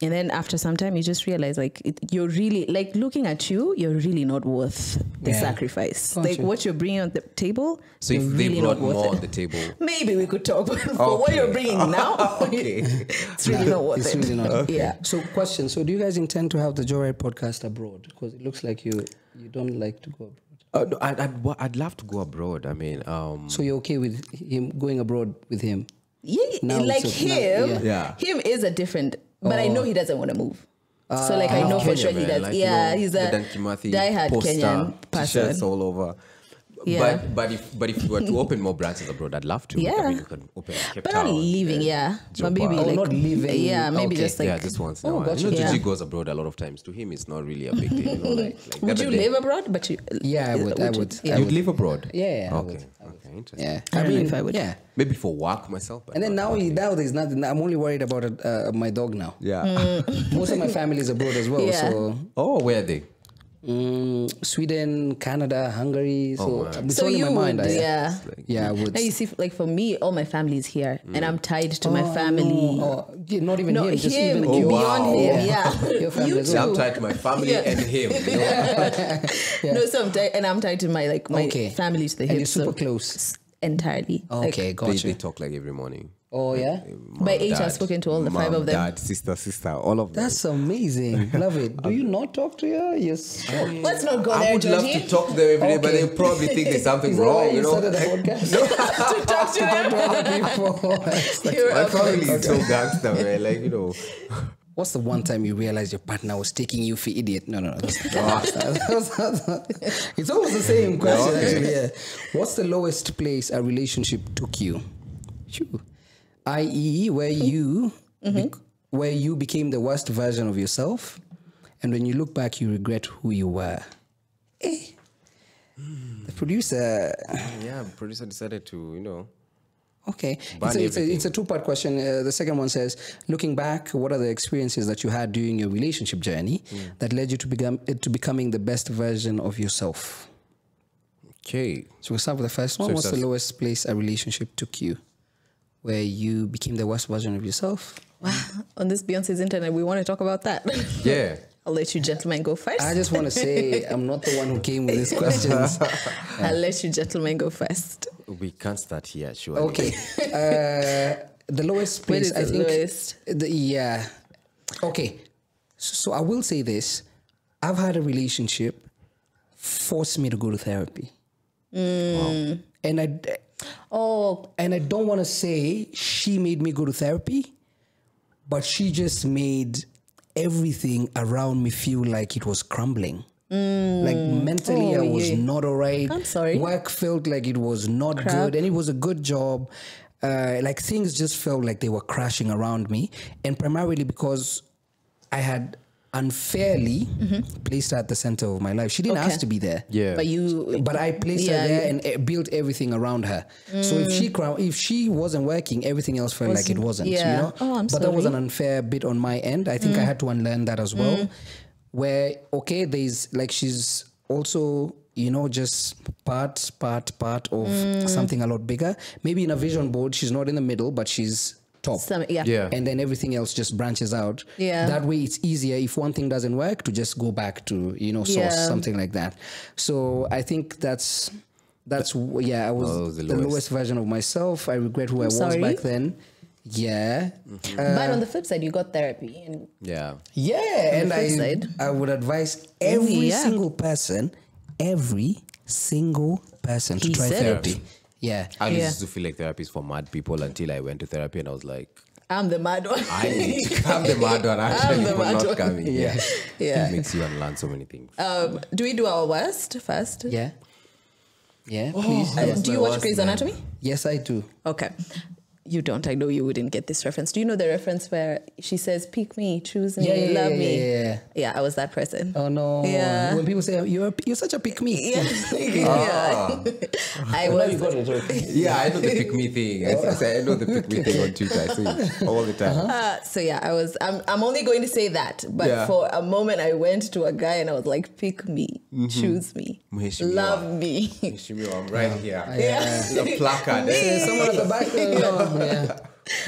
And then after some time, you just realize like you're really like looking at you, you're really not worth the sacrifice. Like what you're bringing on the table. So if they really brought not worth more it. on the table, maybe we could talk. But for what you're bringing now, it's really not worth It's it. really not. Okay. Yeah. So question, so do you guys intend to have the Joyride podcast abroad? Because it looks like you don't like to go abroad. no, I'd love to go abroad. I mean, So you're okay with him going abroad with him? Yeah, Now like it's a- him, Yeah. him is a different, but I know he doesn't want to move. So like I know for Kenya, sure he man, does. like, He's the a Dan Kimathi diehard poster, Kenyan person. T-shirts all over. Yeah. But if we were to open more branches abroad, I'd love to. Yeah. I mean, we could open Cape But Town. not leaving, and But maybe Joppa. like not leaving. Yeah, maybe Okay. just like. Just once in a while. gotcha. You know, Yeah. Georgie goes abroad a lot of times. To him, it's not really a big deal. You know, like the Would other you day- live abroad? But you. Yeah, I would. Yeah. You'd live abroad? Yeah, I Okay. would. Okay, interesting. Yeah. I don't know if I would. Yeah. Maybe for work myself. But And then not- now there's nothing. I'm only worried about my dog now. Yeah. Most of my family is abroad as well. Yeah. So Oh, where are they? Sweden, Canada, Hungary. So it's So all in you my mind. would, yeah. Yeah, I would. Now you see, like for me, all my family is here, and I'm tied to my family. Yeah, not even No, him. Just him, even you. beyond him, yeah. Your family You as too. well. I'm tied to my family Yeah. and him. You know? No, so I'm tied, and I'm tied to my Okay. family to the And hip. you're super so close. entirely. Okay, Like, gotcha. They talk like every morning. Oh yeah, by 8, I've spoken to all the 5 of them. Dad, sister, all of them. that's amazing. Love it. Do you not talk to her? Yes. Let's not go I there, would love Georgie. to talk to them every day, but Okay. they probably think there's something Is that why wrong, you know? started the podcast? to talk to them. To other people. You're My up. family is so gangster, man. Like, you know. What's the one time you realized your partner was taking you for idiot? No. It's almost the same question, Okay. actually. Yeah. What's the lowest place a relationship took you? Phew. I.e., where you became the worst version of yourself, and when you look back, you regret who you were. The producer. Yeah, producer decided to, Okay. Ban It's a two-part question. The second one says, looking back, what are the experiences that you had during your relationship journey that led you to becoming the best version of yourself? Okay. So we'll start with the first one. What's the lowest place a relationship took you where you became the worst version of yourself? Wow. On this Beyonce's internet, we want to talk about that. Yeah. I'll let you gentlemen go first. I just want to say I'm not the one who came with these questions. I'll let you gentlemen go first. We can't start here, sure. Okay. The lowest place, Where is the lowest? Yeah. Okay. So I will say this. I've had a relationship force me to go to therapy. Wow. And I don't want to say she made me go to therapy, but she just made everything around me feel like it was crumbling. Like mentally, I was not all right. I'm sorry. Work felt like it was not good, and it was a good job. Like things just felt like they were crashing around me, and primarily because I had unfairly placed her at the center of my life. She didn't ask to be there. Yeah. But I placed her there and built everything around her. So if she wasn't working, everything else felt like it wasn't. Yeah. You know? I'm but that was an unfair bit on my end. I think I had to unlearn that as well. Where there's like she's also just part of something a lot bigger. Maybe in a vision board, she's not in the middle, but she's top. Yeah. And then everything else just branches out. Yeah. That way it's easier if one thing doesn't work to just go back to, source, something like that. So I think I was the lowest version of myself. I regret who I was back then. Yeah. But on the flip side, you got therapy. And Yeah. Yeah. And I would advise every single person to try therapy. Yeah. I used to feel like therapy is for mad people until I went to therapy and I was like, I'm the mad one. I'm the mad one actually for not coming. Yeah. Yeah. It makes you unlearn so many things. Do we do our worst first? Yeah. Yeah, please. Do you watch Grey's Anatomy? Yes, I do. Okay. You don't. I know you wouldn't get this reference. Do you know the reference where she says, pick me, choose me, love me? Yeah, I was that person. Oh, no. Yeah. When people say, you're such a pick me. Yeah. I was. Yeah, I know the pick me thing. I know the pick me thing on Twitter. I see it all the time. So yeah, I'm only going to say that. But for a moment, I went to a guy and I was like, pick me, choose me, love me. I'm right here. Yeah. The placard. Someone at the back. Yeah. Okay.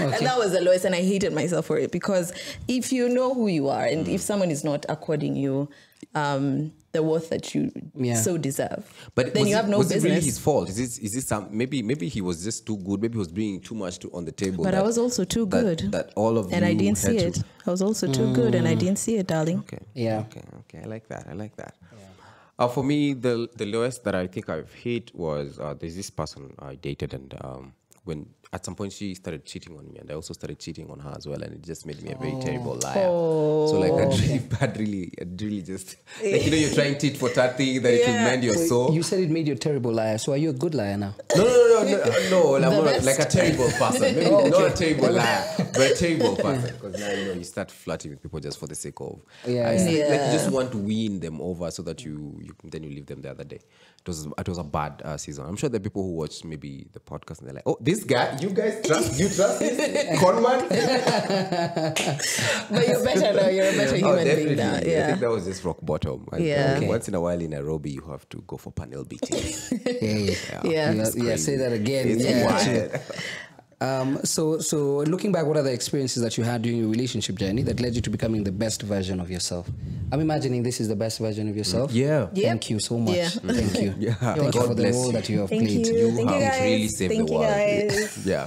And that was the lowest, and I hated myself for it, because if you know who you are and if someone is not according you the worth that you so deserve, but then you have no business. Was it really his fault? Is this maybe he was just too good? Maybe he was bringing too much on the table. But I was also too good. That all of and I didn't see it. I was also too good, and I didn't see it, darling. Okay. Yeah. Okay. I like that. Yeah. For me, the lowest that I think I've hit was there's this person I dated, and when at some point she started cheating on me, and I also started cheating on her as well, and it just made me a very terrible liar. So like I'd really just like you're trying tit for tat thing that it will mend your soul. You said it made you a terrible liar, so are you a good liar now? No, I'm not like a terrible person. Maybe not a terrible liar, but a terrible person, because now you start flirting with people just for the sake of like you just want to win them over so that you leave them the other day. It was a bad season. I'm sure there are people who watch maybe the podcast and they're like, oh, this guy, you trust this con man? But you're better now. You're a better human being now. Yeah. I think that was just rock bottom. And, once in a while in Nairobi, you have to go for panel beating. Say that again. It's wild. So looking back, what are the experiences that you had during your relationship journey that led you to becoming the best version of yourself? I'm imagining this is the best version of yourself. Yeah. Thank you so much. Yeah. Thank you. Thank you God for the role that you have Thank played. you. Thank you, have guys. really saved the world. Guys. Yeah.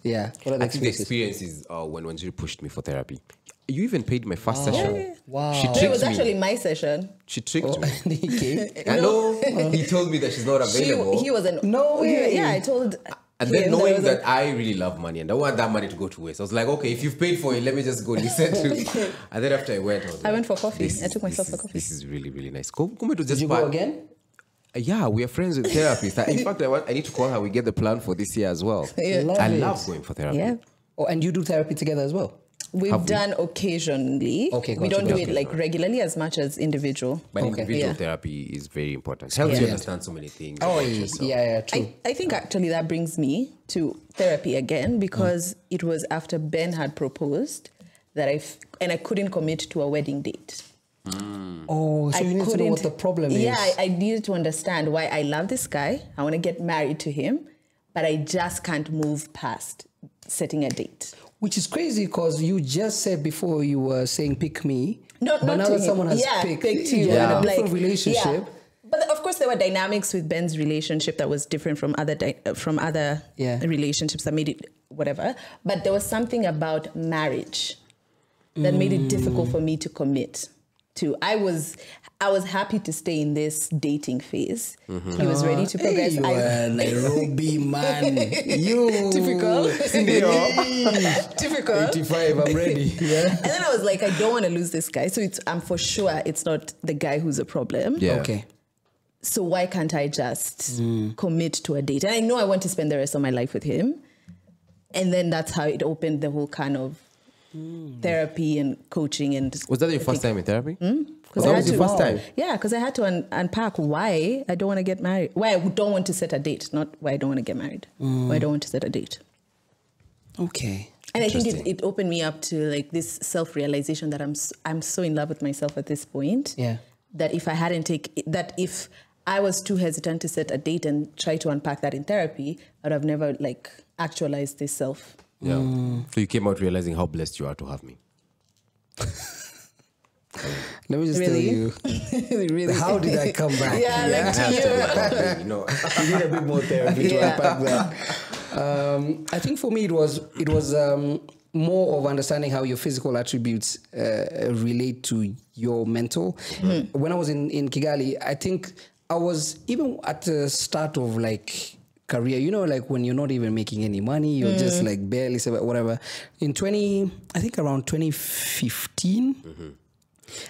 Yeah. What are the I think the experiences? experience is when she pushed me for therapy. You even paid my first session. Wow. She It tricked was me. actually my session. She tricked me. He came. I know. He told me that she's not available. He wasn't. No way. Yeah, I told. And then him knowing there was that I really love money and I want that money to go to waste, I was like, okay, if you've paid for it, let me just go listen to it. And then after I went, I went for coffee. I took myself for coffee. This is really, really nice. Come to just Did you go again? Yeah, we are friends with therapists. In fact, I need to call her. We get the plan for this year as well. Yeah. I love going for therapy. Yeah. Oh, and you do therapy together as well? We've done occasionally. Okay, we gotcha, don't do gotcha. it like regularly as much as individual. But Okay. individual Yeah. therapy is very important. Helps you Yeah. understand so many things. Oh, about yourself. yeah, true. I think actually that brings me to therapy again because it was after Ben had proposed that and I couldn't commit to a wedding date. Oh, so you need to know what the problem is. Yeah, I needed to understand why I love this guy. I want to get married to him, but I just can't move past setting a date. Which is crazy because you just said before you were saying pick me. Not but now to that him. someone has picked you, you. you're in a Like, different relationship. yeah. But of course, there were dynamics with Ben's relationship that was different from other Yeah. relationships that made it whatever. But there was something about marriage that made it difficult for me to commit to. I was happy to stay in this dating phase. He was ready to progress. Hey, you are a Nairobi man. You. Typical. Typical. 85, I'm ready. Yeah. And then I was like, I don't want to lose this guy. So I'm for sure it's not the guy who's a problem. Yeah. Okay. So why can't I just commit to a date? And I know I want to spend the rest of my life with him. And then that's how it opened the whole kind of therapy and coaching. And Was that your first time in therapy? Because That was your first time? Yeah, because I had to unpack why I don't want to get married. Why I don't want to set a date, not why I don't want to get married. Why I don't want to set a date. Okay. And I think it opened me up to like this self-realization that I'm so in love with myself at this point. Yeah. That if I was too hesitant to set a date and try to unpack that in therapy, I'd have never like actualized this self. Yeah. So you came out realizing how blessed you are to have me. Let me just Really? tell you. Really? How did I come back? Yeah, like to you. You know. You need a bit more therapy to Yeah. unpack that. I think for me it was more of understanding how your physical attributes relate to your mental. When I was in Kigali, I think I was even at the start of like career, you know, like when you're not even making any money, you're just like barely whatever. I think around 2015.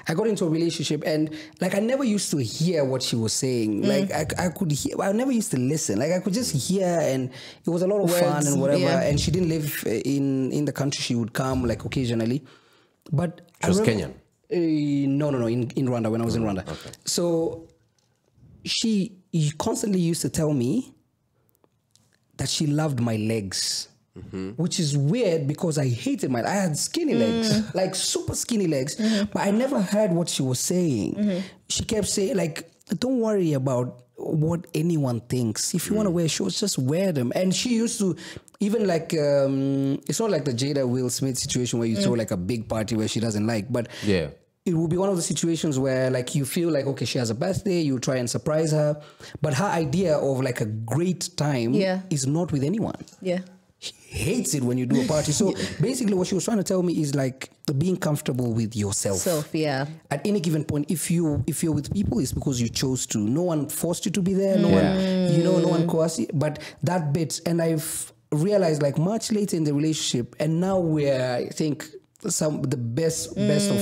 I got into a relationship and like I never used to hear what she was saying. Like I could hear, I never used to listen. Like I could just hear and it was a lot of fun and whatever. yeah. And she didn't live in the country. She would come like occasionally. But She was Kenyan? No, in Rwanda, when I was in Rwanda. Okay. So she constantly used to tell me that she loved my legs. Which is weird because I hated I had skinny legs, like super skinny legs, but I never heard what she was saying. She kept saying like, don't worry about what anyone thinks. If you want to wear shorts, just wear them. And she used to, even like, it's not like the Jada Will Smith situation where you throw like a big party where she doesn't like, but Yeah. it will be one of the situations where like you feel like, okay, she has a birthday, you try and surprise her, but her idea of like a great time is not with anyone. Yeah. She hates it when you do a party. So basically what she was trying to tell me is like being comfortable with yourself. Yeah. At any given point, if you're with people, it's because you chose to. No one forced you to be there. No one, no one coerced you. But that bit, and I've realized like much later in the relationship, and now we're, I think, the best of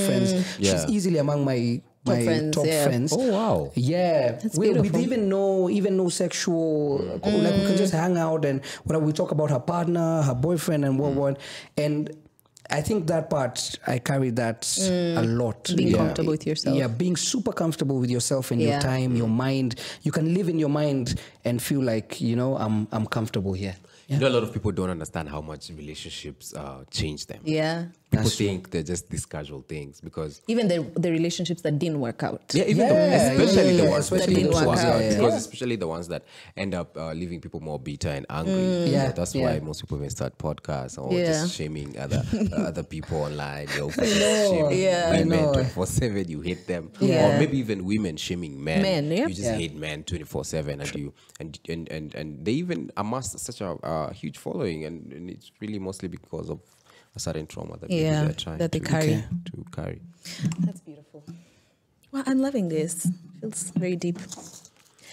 friends. Yeah. She's easily among my top friends. Oh, wow. Yeah. That's With beautiful. even no sexual, like we can just hang out and we talk about her partner, her boyfriend and what. And I think that part, I carry that a lot. Being comfortable with yourself. Yeah, being super comfortable with yourself and your time, your mind. You can live in your mind and feel like, I'm comfortable here. You know, a lot of people don't understand how much relationships change them. Yeah. People think they're just these casual things because Even the relationships that didn't work out. especially the ones that that didn't didn't work work out. out. Yeah. Because especially the ones that end up leaving people more bitter and angry. Yeah. That's why most people even start podcasts or just shaming other people online. They'll shame women 24/7. You hate them, or maybe even women shaming men. You just hate men 24/7, and they even amass such a huge following, and it's really mostly because of a certain trauma that maybe they're trying that they to carry. That's beautiful. Well, I'm loving this. Feels very deep.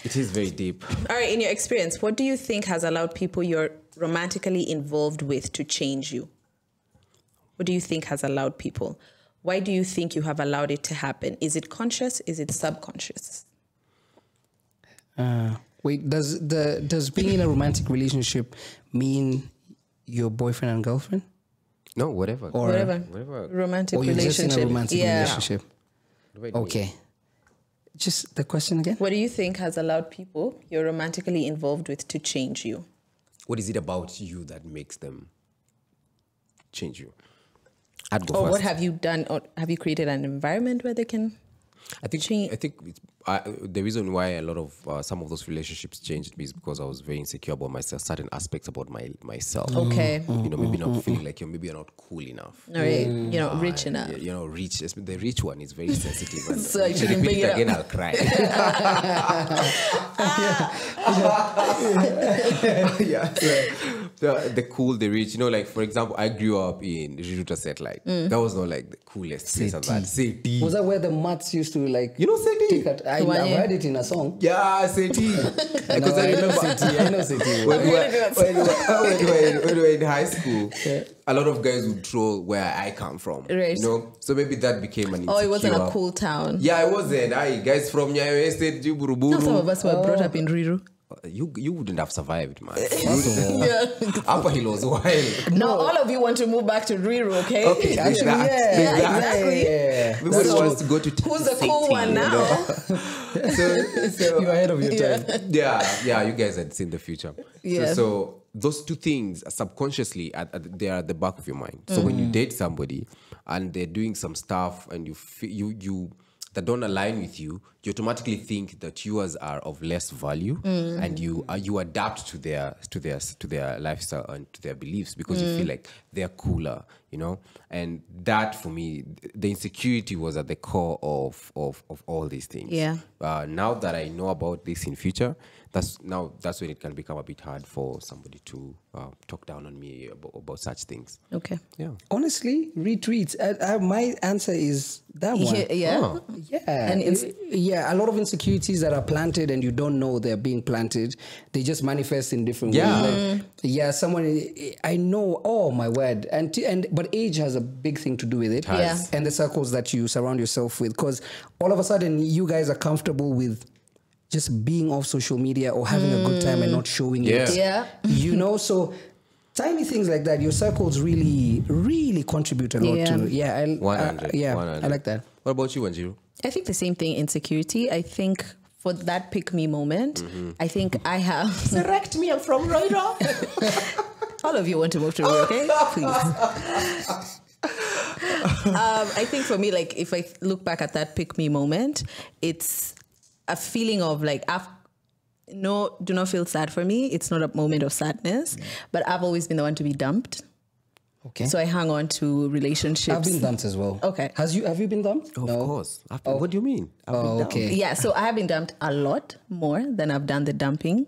It is very deep. All right, in your experience, what do you think has allowed people you're romantically involved with to change you? What do you think has allowed people? Why do you think you have allowed it to happen? Is it conscious? Is it subconscious? Wait, does being in a romantic relationship mean your boyfriend and girlfriend? No, whatever. Or Whatever. Romantic or you're just relationship. in a romantic yeah. relationship. Okay. Just the question again? What do you think has allowed people you're romantically involved with to change you? What is it about you that makes them change you? I'd go Or first. what have you done? Or have you created an environment where they can change? I think the reason why a lot of some of those relationships changed me is because I was very insecure about myself, certain aspects about myself. Okay. You know, maybe not feeling like maybe you're not cool enough. All right. You're not rich enough. You know, rich. The rich one is very sensitive. And So you if you shouldn't repeat bring it again, up. I'll cry. Yeah. The cool, the rich. You know, like for example, I grew up in Riruta Satellite. That was not like the coolest place of that. Seti. Was that where the mats used to like? You know Seti? I've heard it in a song. Yeah, Seti. Because I remember I know City. when we were in high school, a lot of guys would troll where I come from. Right. You know? So maybe that became an insecure. Oh, it wasn't a cool town. Yeah, it wasn't. Guys from Nyayo Estate, Juburuburu. No, some of us were brought up in Riru. You wouldn't have survived, man. Yeah. Upper Hill was wild. No, all of you want to move back to Riru, okay? Okay, there's that. Yeah, There's that. exactly. Everybody wants to go to Who's the cool City, one you now? know? so You're ahead of your time. yeah, you guys had seen the future. Yeah. So those two things subconsciously they are at the back of your mind. So when you date somebody and they're doing some stuff and you that don't align with you, you automatically think that yours are of less value, and you adapt to their lifestyle and to their beliefs because you feel like they're cooler, you know. And that for me, the insecurity was at the core of all these things. Yeah. Now that I know about this in future, that's when it can become a bit hard for somebody to talk down on me about such things. Okay. Yeah. Honestly, retreats. My answer is that one. Yeah. Huh. Yeah, And a lot of insecurities that are planted and you don't know they're being planted, they just manifest in different Yeah. ways. Like, someone I know. Oh my word! But age has a big thing to do with it. Yeah. And the circles that you surround yourself with, because all of a sudden you guys are comfortable with just being off social media or having a good time and not showing it. Yeah. You know, so. Tiny things like that, your circles really, really contribute a lot to. Yeah, 100. I like that. What about you, Wanjiru? I think the same thing, insecurity. I think for that pick me moment, I think I have. Correct me, I'm from Royro. All of you want to move to Riru, okay? Please. I think for me, like if I look back at that pick me moment, it's a feeling of like, no, do not feel sad for me. It's not a moment of sadness, but I've always been the one to be dumped. Okay. So I hang on to relationships. I've been dumped as well. Okay. Have you been dumped? Of course. What do you mean? I've been down. Okay. Yeah, so I have been dumped a lot more than I've done the dumping.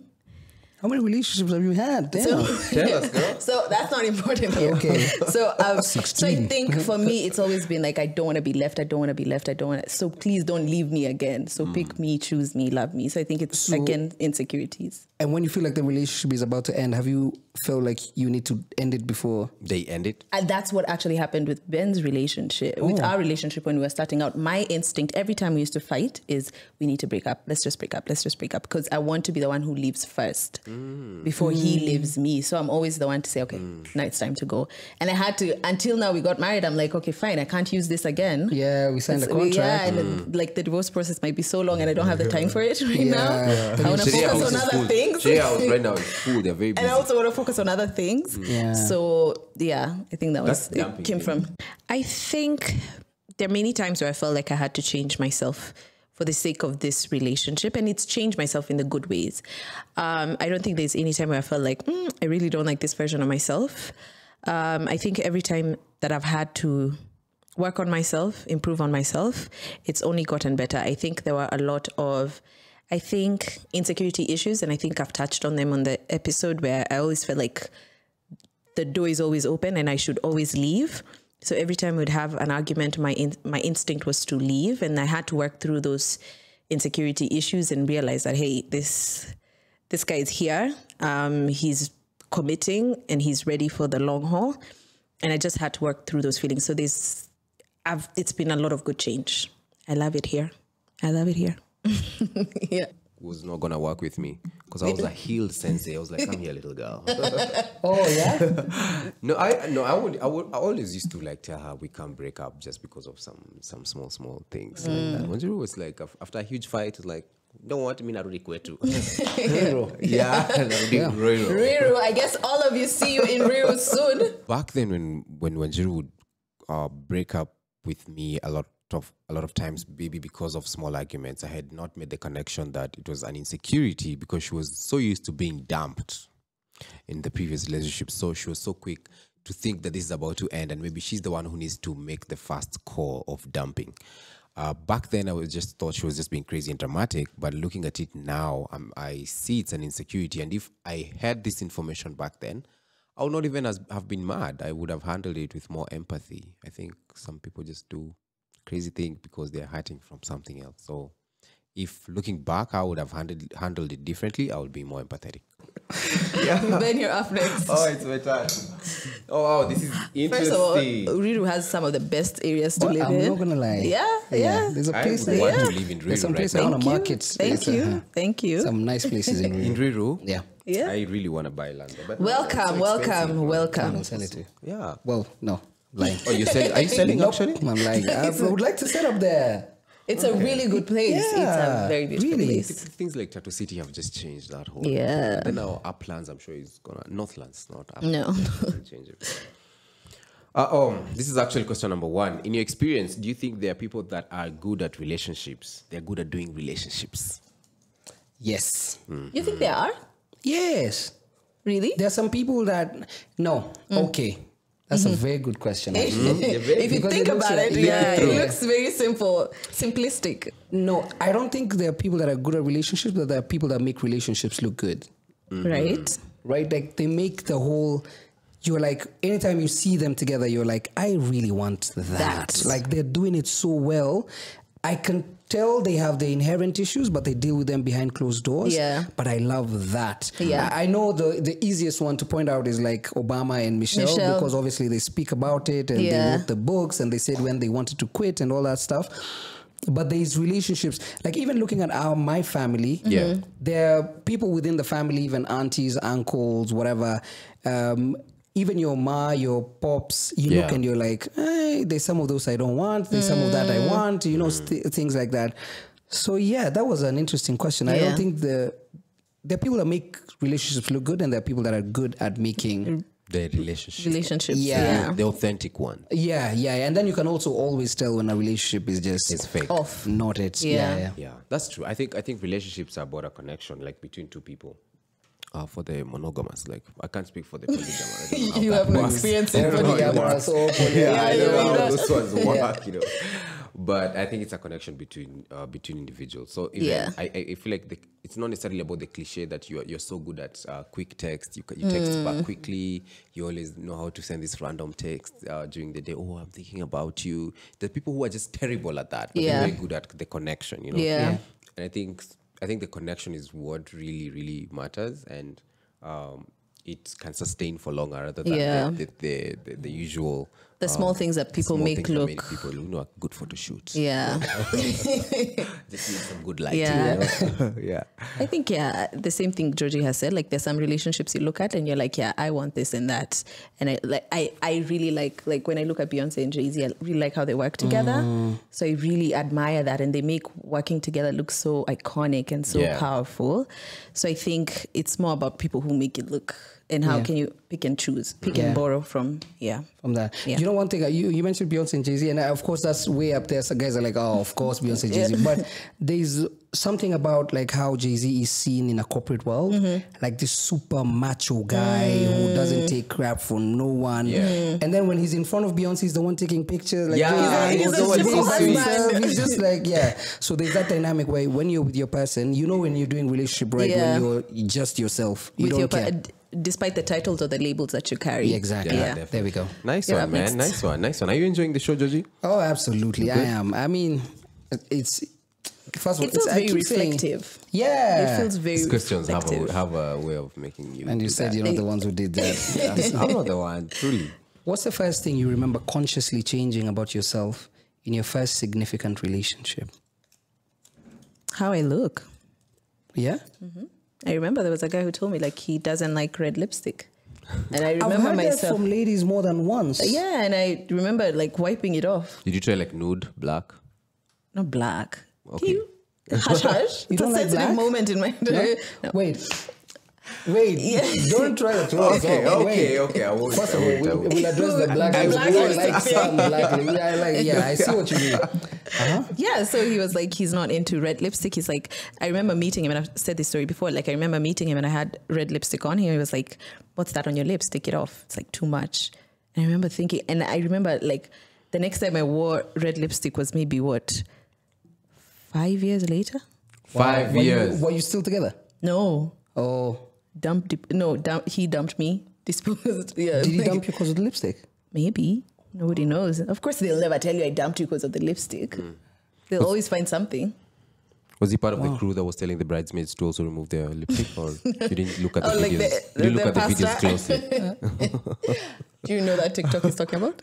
How many relationships have you had? Damn. Tell us, girl. So that's not important here. Okay. So I think for me, it's always been like, I don't want to be left. I don't want to be left. So please don't leave me again. So pick me, choose me, love me. So I think it's, again, insecurities. And when you feel like the relationship is about to end, have you felt like you need to end it before? They end it? And that's what actually happened with Ben's relationship, with our relationship when we were starting out. My instinct every time we used to fight is, we need to break up. Let's just break up. Let's just break up. Because I want to be the one who leaves first before he leaves me. So I'm always the one to say, okay, now it's time to go. And I had to, until now we got married, I'm like, okay, fine, I can't use this again. Yeah, we signed a contract. Yeah, and like the divorce process might be so long and I don't have the time for it now. I want to Sharia focus house on is other full. things. Sharia house right now is full. They're very busy. And I also want to focus on other things. Yeah. So yeah, I think That's it dumping, came yeah. from. I think there are many times where I felt like I had to change myself for the sake of this relationship, and it's changed myself in the good ways. I don't think there's any time where I felt like I really don't like this version of myself. I think every time that I've had to work on myself, improve on myself, it's only gotten better. I think there were a lot of insecurity issues, and I think I've touched on them on the episode where I always felt like the door is always open and I should always leave. So every time we'd have an argument, my instinct was to leave, and I had to work through those insecurity issues and realize that, hey, this guy is here. He's committing and he's ready for the long haul. And I just had to work through those feelings. So it's been a lot of good change. I love it here. I love it here. Yeah. was not gonna work with me because I was a healed sensei. I was like, come here, little girl. Oh yeah. I always used to like tell her we can't break up just because of some small things like that. Wanjiru was like after a huge fight, it's like, don't want me narudi kwetu. Yeah, Riru, I guess all of you see you in Riru soon. Back then, when Wanjiru would break up with me a lot of times, maybe because of small arguments, I had not made the connection that it was an insecurity because she was so used to being dumped in the previous relationship. So she was so quick to think that this is about to end and maybe she's the one who needs to make the first call of dumping. Back then, I just thought she was just being crazy and dramatic. But looking at it now, I see it's an insecurity. And if I had this information back then, I would not even have been mad. I would have handled it with more empathy. I think some people just do crazy things because they're hurting from something else. So if looking back, I would have handled it differently. I would be more empathetic. Then you're up next. Oh, it's my turn. Oh, this is interesting. First of all, Riru has some of the best areas to live in. I'm not gonna lie. Yeah. There's a place. I want to live in Riru. There's some right place now. I want to market. Thank you. Some nice places in Riru. In Riru? Yeah. Yeah. I really want to buy land. But Welcome. I'll sell it to you. Yeah. Well, no. Lying. Oh, are you selling actually? I'm like, I would like to set up there. It's a really good place. Yeah, It's a very beautiful really. place. Things like Tattoo City have just changed that whole. Yeah. And then our uplands, I'm sure, is gonna Northlands, not uplands. No. Change it. This is actually question number 1. In your experience, do you think there are people that are good at relationships? They're good at doing relationships. Yes. You think they are? Yes. Really? There are some people that no. Okay. That's a very good question. Actually. If you Because think it looks about like- it, it looks very simplistic. No, I don't think there are people that are good at relationships, but there are people that make relationships look good. Right? Right? Like they make the whole. You're like, anytime you see them together, you're like, I really want that. Like they're doing it so well. I can tell they have the inherent issues, but they deal with them behind closed doors. Yeah. But I love that. Yeah. I know the easiest one to point out is like Obama and Michelle, because obviously they speak about it and they wrote the books and they said when they wanted to quit and all that stuff. But these relationships, like even looking at my family, there are people within the family, even aunties, uncles, whatever, even your ma, your pops, you look and you're like, hey, there's some of those I don't want. There's some of that I want, you know, things like that. So yeah, that was an interesting question. I don't think there are people that make relationships look good and there are people that are good at making the relationships. Yeah. The authentic one. Yeah. And then you can also always tell when a relationship is just It's fake. Off. not it. Yeah. Yeah, that's true. I think relationships are about a connection, like between two people. For the monogamous, like I can't speak for the polygamous. I don't know how You that have no works. experience I in don't know how it polygamous. works. I don't know how those ones work, you know. But I think it's a connection between individuals. So even I feel like it's not necessarily about the cliche that you're so good at quick text. You text back quickly. You always know how to send this random text during the day. Oh, I'm thinking about you. There are people who are just terrible at that, but they're very good at the connection. You know. Yeah. And I think the connection is what really, really matters, and it can sustain for longer rather than the usual. The small things that people make look. That people a good photo shoot. Yeah. Just need some good lighting. Yeah. I think, the same thing Georgie has said. Like, there's some relationships you look at and you're like, I want this and that. And I really like when I look at Beyonce and Jay-Z, I really like how they work together. So I really admire that. And they make working together look so iconic and so powerful. So I think it's more about people who make it look, and how can you pick and choose, pick and borrow from that. Yeah. You know, one thing, you mentioned Beyonce and Jay-Z, and of course that's way up there. So guys are like, oh, of course Beyonce and Jay-Z. But there's something about like how Jay-Z is seen in a corporate world, like this super macho guy who doesn't take crap from no one. And then when he's in front of Beyonce, he's the one taking pictures. Like, he's a triple husband. He's just like, So there's that dynamic where when you're with your person, you know when you're doing relationship right, when you're just yourself. You don't care. Despite the titles or the labels that you carry. Exactly. Yeah. There we go. Nice one, man. Nice one. Are you enjoying the show, Georgie? Oh, absolutely. I am. I mean, it's first of all, It's very reflective. Yeah. It feels very These questions reflective. have a way of making you. And you said you're not the ones who did that. I'm not the one, truly. What's the first thing you remember consciously changing about yourself in your first significant relationship? How I look. Yeah? I remember there was a guy who told me like he doesn't like red lipstick. And I I've remember heard that myself. from ladies more than once. Yeah, and I remember like wiping it off. Did you try like nude, black? Not black. Okay. You, hush, hush. You It's don't a like sensitive black? moment in my No? Wait. Don't try to throw us off. Wait. Okay. I won't. First of all, we'll address the black. The black I lipstick like some black. Yeah, I see what you mean. Yeah, so he was like, he's not into red lipstick. He's like, I remember meeting him, and I've said this story before. Like, I remember meeting him, and I had red lipstick on him. He was like, "What's that on your lips? Take it off. It's like too much." And I remember thinking, and I remember like the next time I wore red lipstick was maybe 5 years later. 5 years. Were you still together? No, Oh. he dumped me. Disposed. Yeah. Did he dump you because of the lipstick? Maybe. Nobody knows. Of course, they'll never tell you I dumped you because of the lipstick. They'll always find something. Was he part of the crew that was telling the bridesmaids to also remove their lipstick, or you didn't look at the Oh, like videos? the- Did you the look at the videos pastor? closely? Do you know that TikTok he's talking about?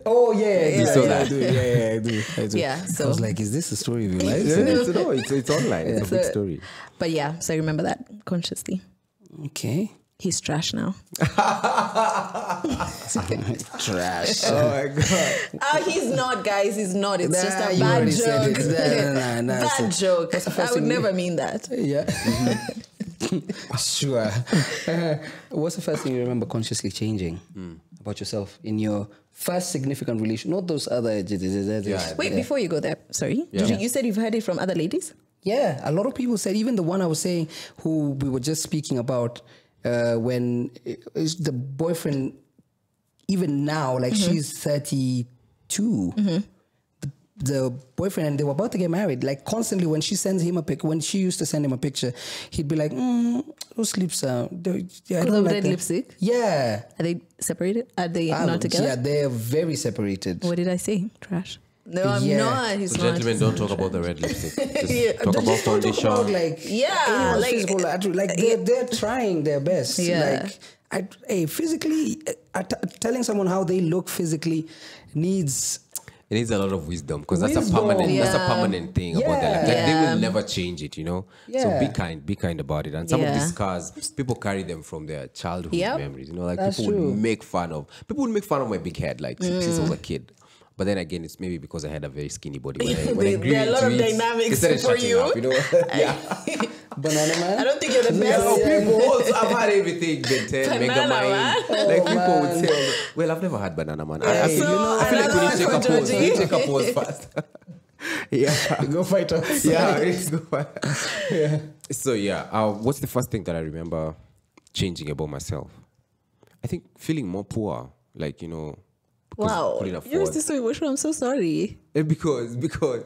Oh, yeah. You saw that? I do. Yeah, so- I was like, is this the story of your life? It's online. It's a big So- story. But yeah, so I remember that consciously. Okay. He's trash now. Trash. Oh my god. He's not, guys. He's not. It's just Nah, a you bad already said joke. it. Nah. Bad joke. I would never mean that. Yeah. Sure. What's the first thing you remember consciously changing about yourself in your first significant relation? Not those other. Wait, before you go there, sorry. Yeah. You said you've heard it from other ladies? Yeah, a lot of people said, even the one I was saying, who we were just speaking about, when is the boyfriend, even now, like she's 32. The boyfriend, and they were about to get married. Like constantly, when she sends him a pic, when she used to send him a picture, he'd be like, "Those lips are." I don't like red them." lipstick? Yeah. Are they separated? Are they not together? Yeah, they're very separated. What did I say? Trash. No, I'm Yeah. not. He's So not. gentlemen, don't talk about the red lipstick. Just Yeah. talk about Just don't talk foundation. about, like, Yeah, anyone's like- physical attribute. Like they're trying their best. Yeah. Like physically, telling someone how they look physically needs. It needs a lot of wisdom, because that's a Wisdom. permanent. That's a Yeah. permanent thing about their life. Like Yeah. they will never change it, you know. Yeah. So be kind about it. And some of Yeah. these scars, people carry them from their childhood Yep. memories. You know, like That's people true. would make fun of my big head, like since I was a kid. But then again, it's maybe because I had a very skinny body. When I grew There are a lot into of it, dynamics they started for shutting you. up, you know. Yeah. Banana man. I don't think you're the best. No, people also, I've had everything. Ben 10, Mega Banana Mind. Man? Like Oh, people would man. say, well, I've never had banana man. Hey, I feel, you know, I feel like we need to take a another pause. We need to take a pause first. Yeah. Go fight us. Yeah, let's go. Yeah. So yeah, what's the first thing that I remember changing about myself? I think feeling more poor, like, you know. because Wow. couldn't You're afford. still so emotional. I'm so sorry. Because no,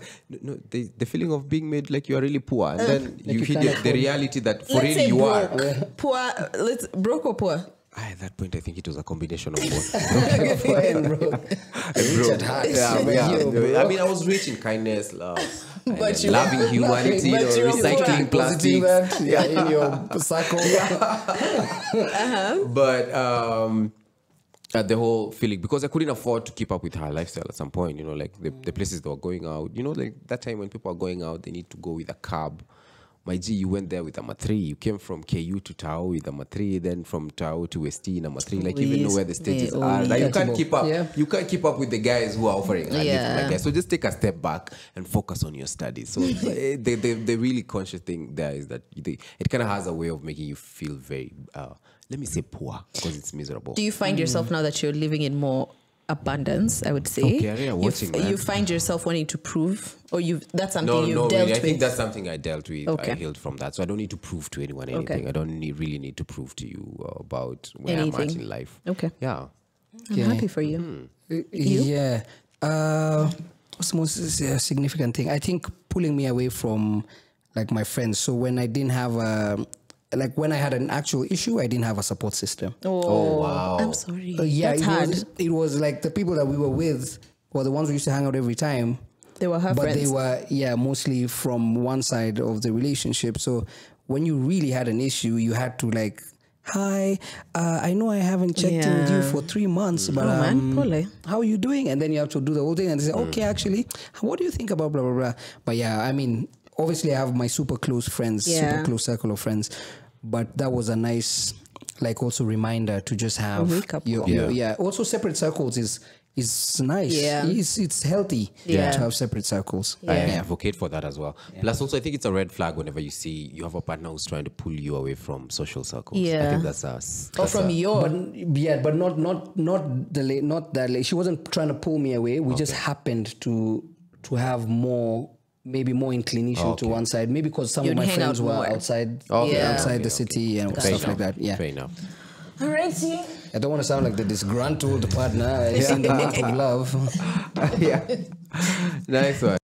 the feeling of being made like you are really poor, and then Like you you hit can't the afford. reality that for Let's real say you are. broke. Poor. Let's broke or poor? At that point, I think it was a combination of both. Richard Hart. Yeah. I mean, I was rich in kindness, love, and But then you- loving humanity, but you were recycling poor. plastics. Yeah, in your circle. But the whole feeling, because I couldn't afford to keep up with her lifestyle at some point, you know, like the places they were going out, you know, like that time when people are going out, they need to go with a cab. My G, you went there with a Matri. You came from KU to Tao with a Matri, then from Tao to West in a Matri. Like, you even know where the stages Please. are. Like, you can't keep up. Yeah. You can't keep up with the guys who are offering a lift Yeah. like that. So just take a step back and focus on your studies. So the really conscious thing there is that it kind of has a way of making you feel very, let me say, poor, because it's miserable. Do you find yourself now that you're living in more abundance? I would say. Okay, yeah, watching, man. you find yourself wanting to prove, or that's something No, you've dealt really. I think with. that's something I dealt with. Okay. I healed from that. So I don't need to prove to anyone anything. Okay. I don't really need to prove to you about where I'm at Anything. in life. Okay. Yeah. I'm happy for you. Yeah. What's the most significant thing? I think pulling me away from like my friends. So when I didn't have when I had an actual issue, I didn't have a support system. Oh, wow. I'm sorry. Yeah, That's it hard. was like the people that we were with were the ones we used to hang out every time. They were her But friends. they were, mostly from one side of the relationship. So when you really had an issue, you had to like, hi, I know I haven't checked in with you Yeah. for 3 months, but Oh, man, Pole. how are you doing? And then you have to do the whole thing and they say, okay, actually, what do you think about blah, blah, blah? But yeah, I mean, obviously I have my super close friends, super close circle of friends, but that was a nice, like, also reminder to just have your also separate circles is nice. It's healthy to have separate circles. I advocate for that as well. Plus, also, I think it's a red flag whenever you see you have a partner who's trying to pull you away from social circles. I think that's us. Or from your. But not that. She wasn't trying to pull me away. We just happened to have more. Maybe more inclination to one side. Maybe because some of my friends were outside the city and stuff like that. Yeah. Fair enough. All righty. I don't want to sound like the disgruntled partner in the month of love. Nice one.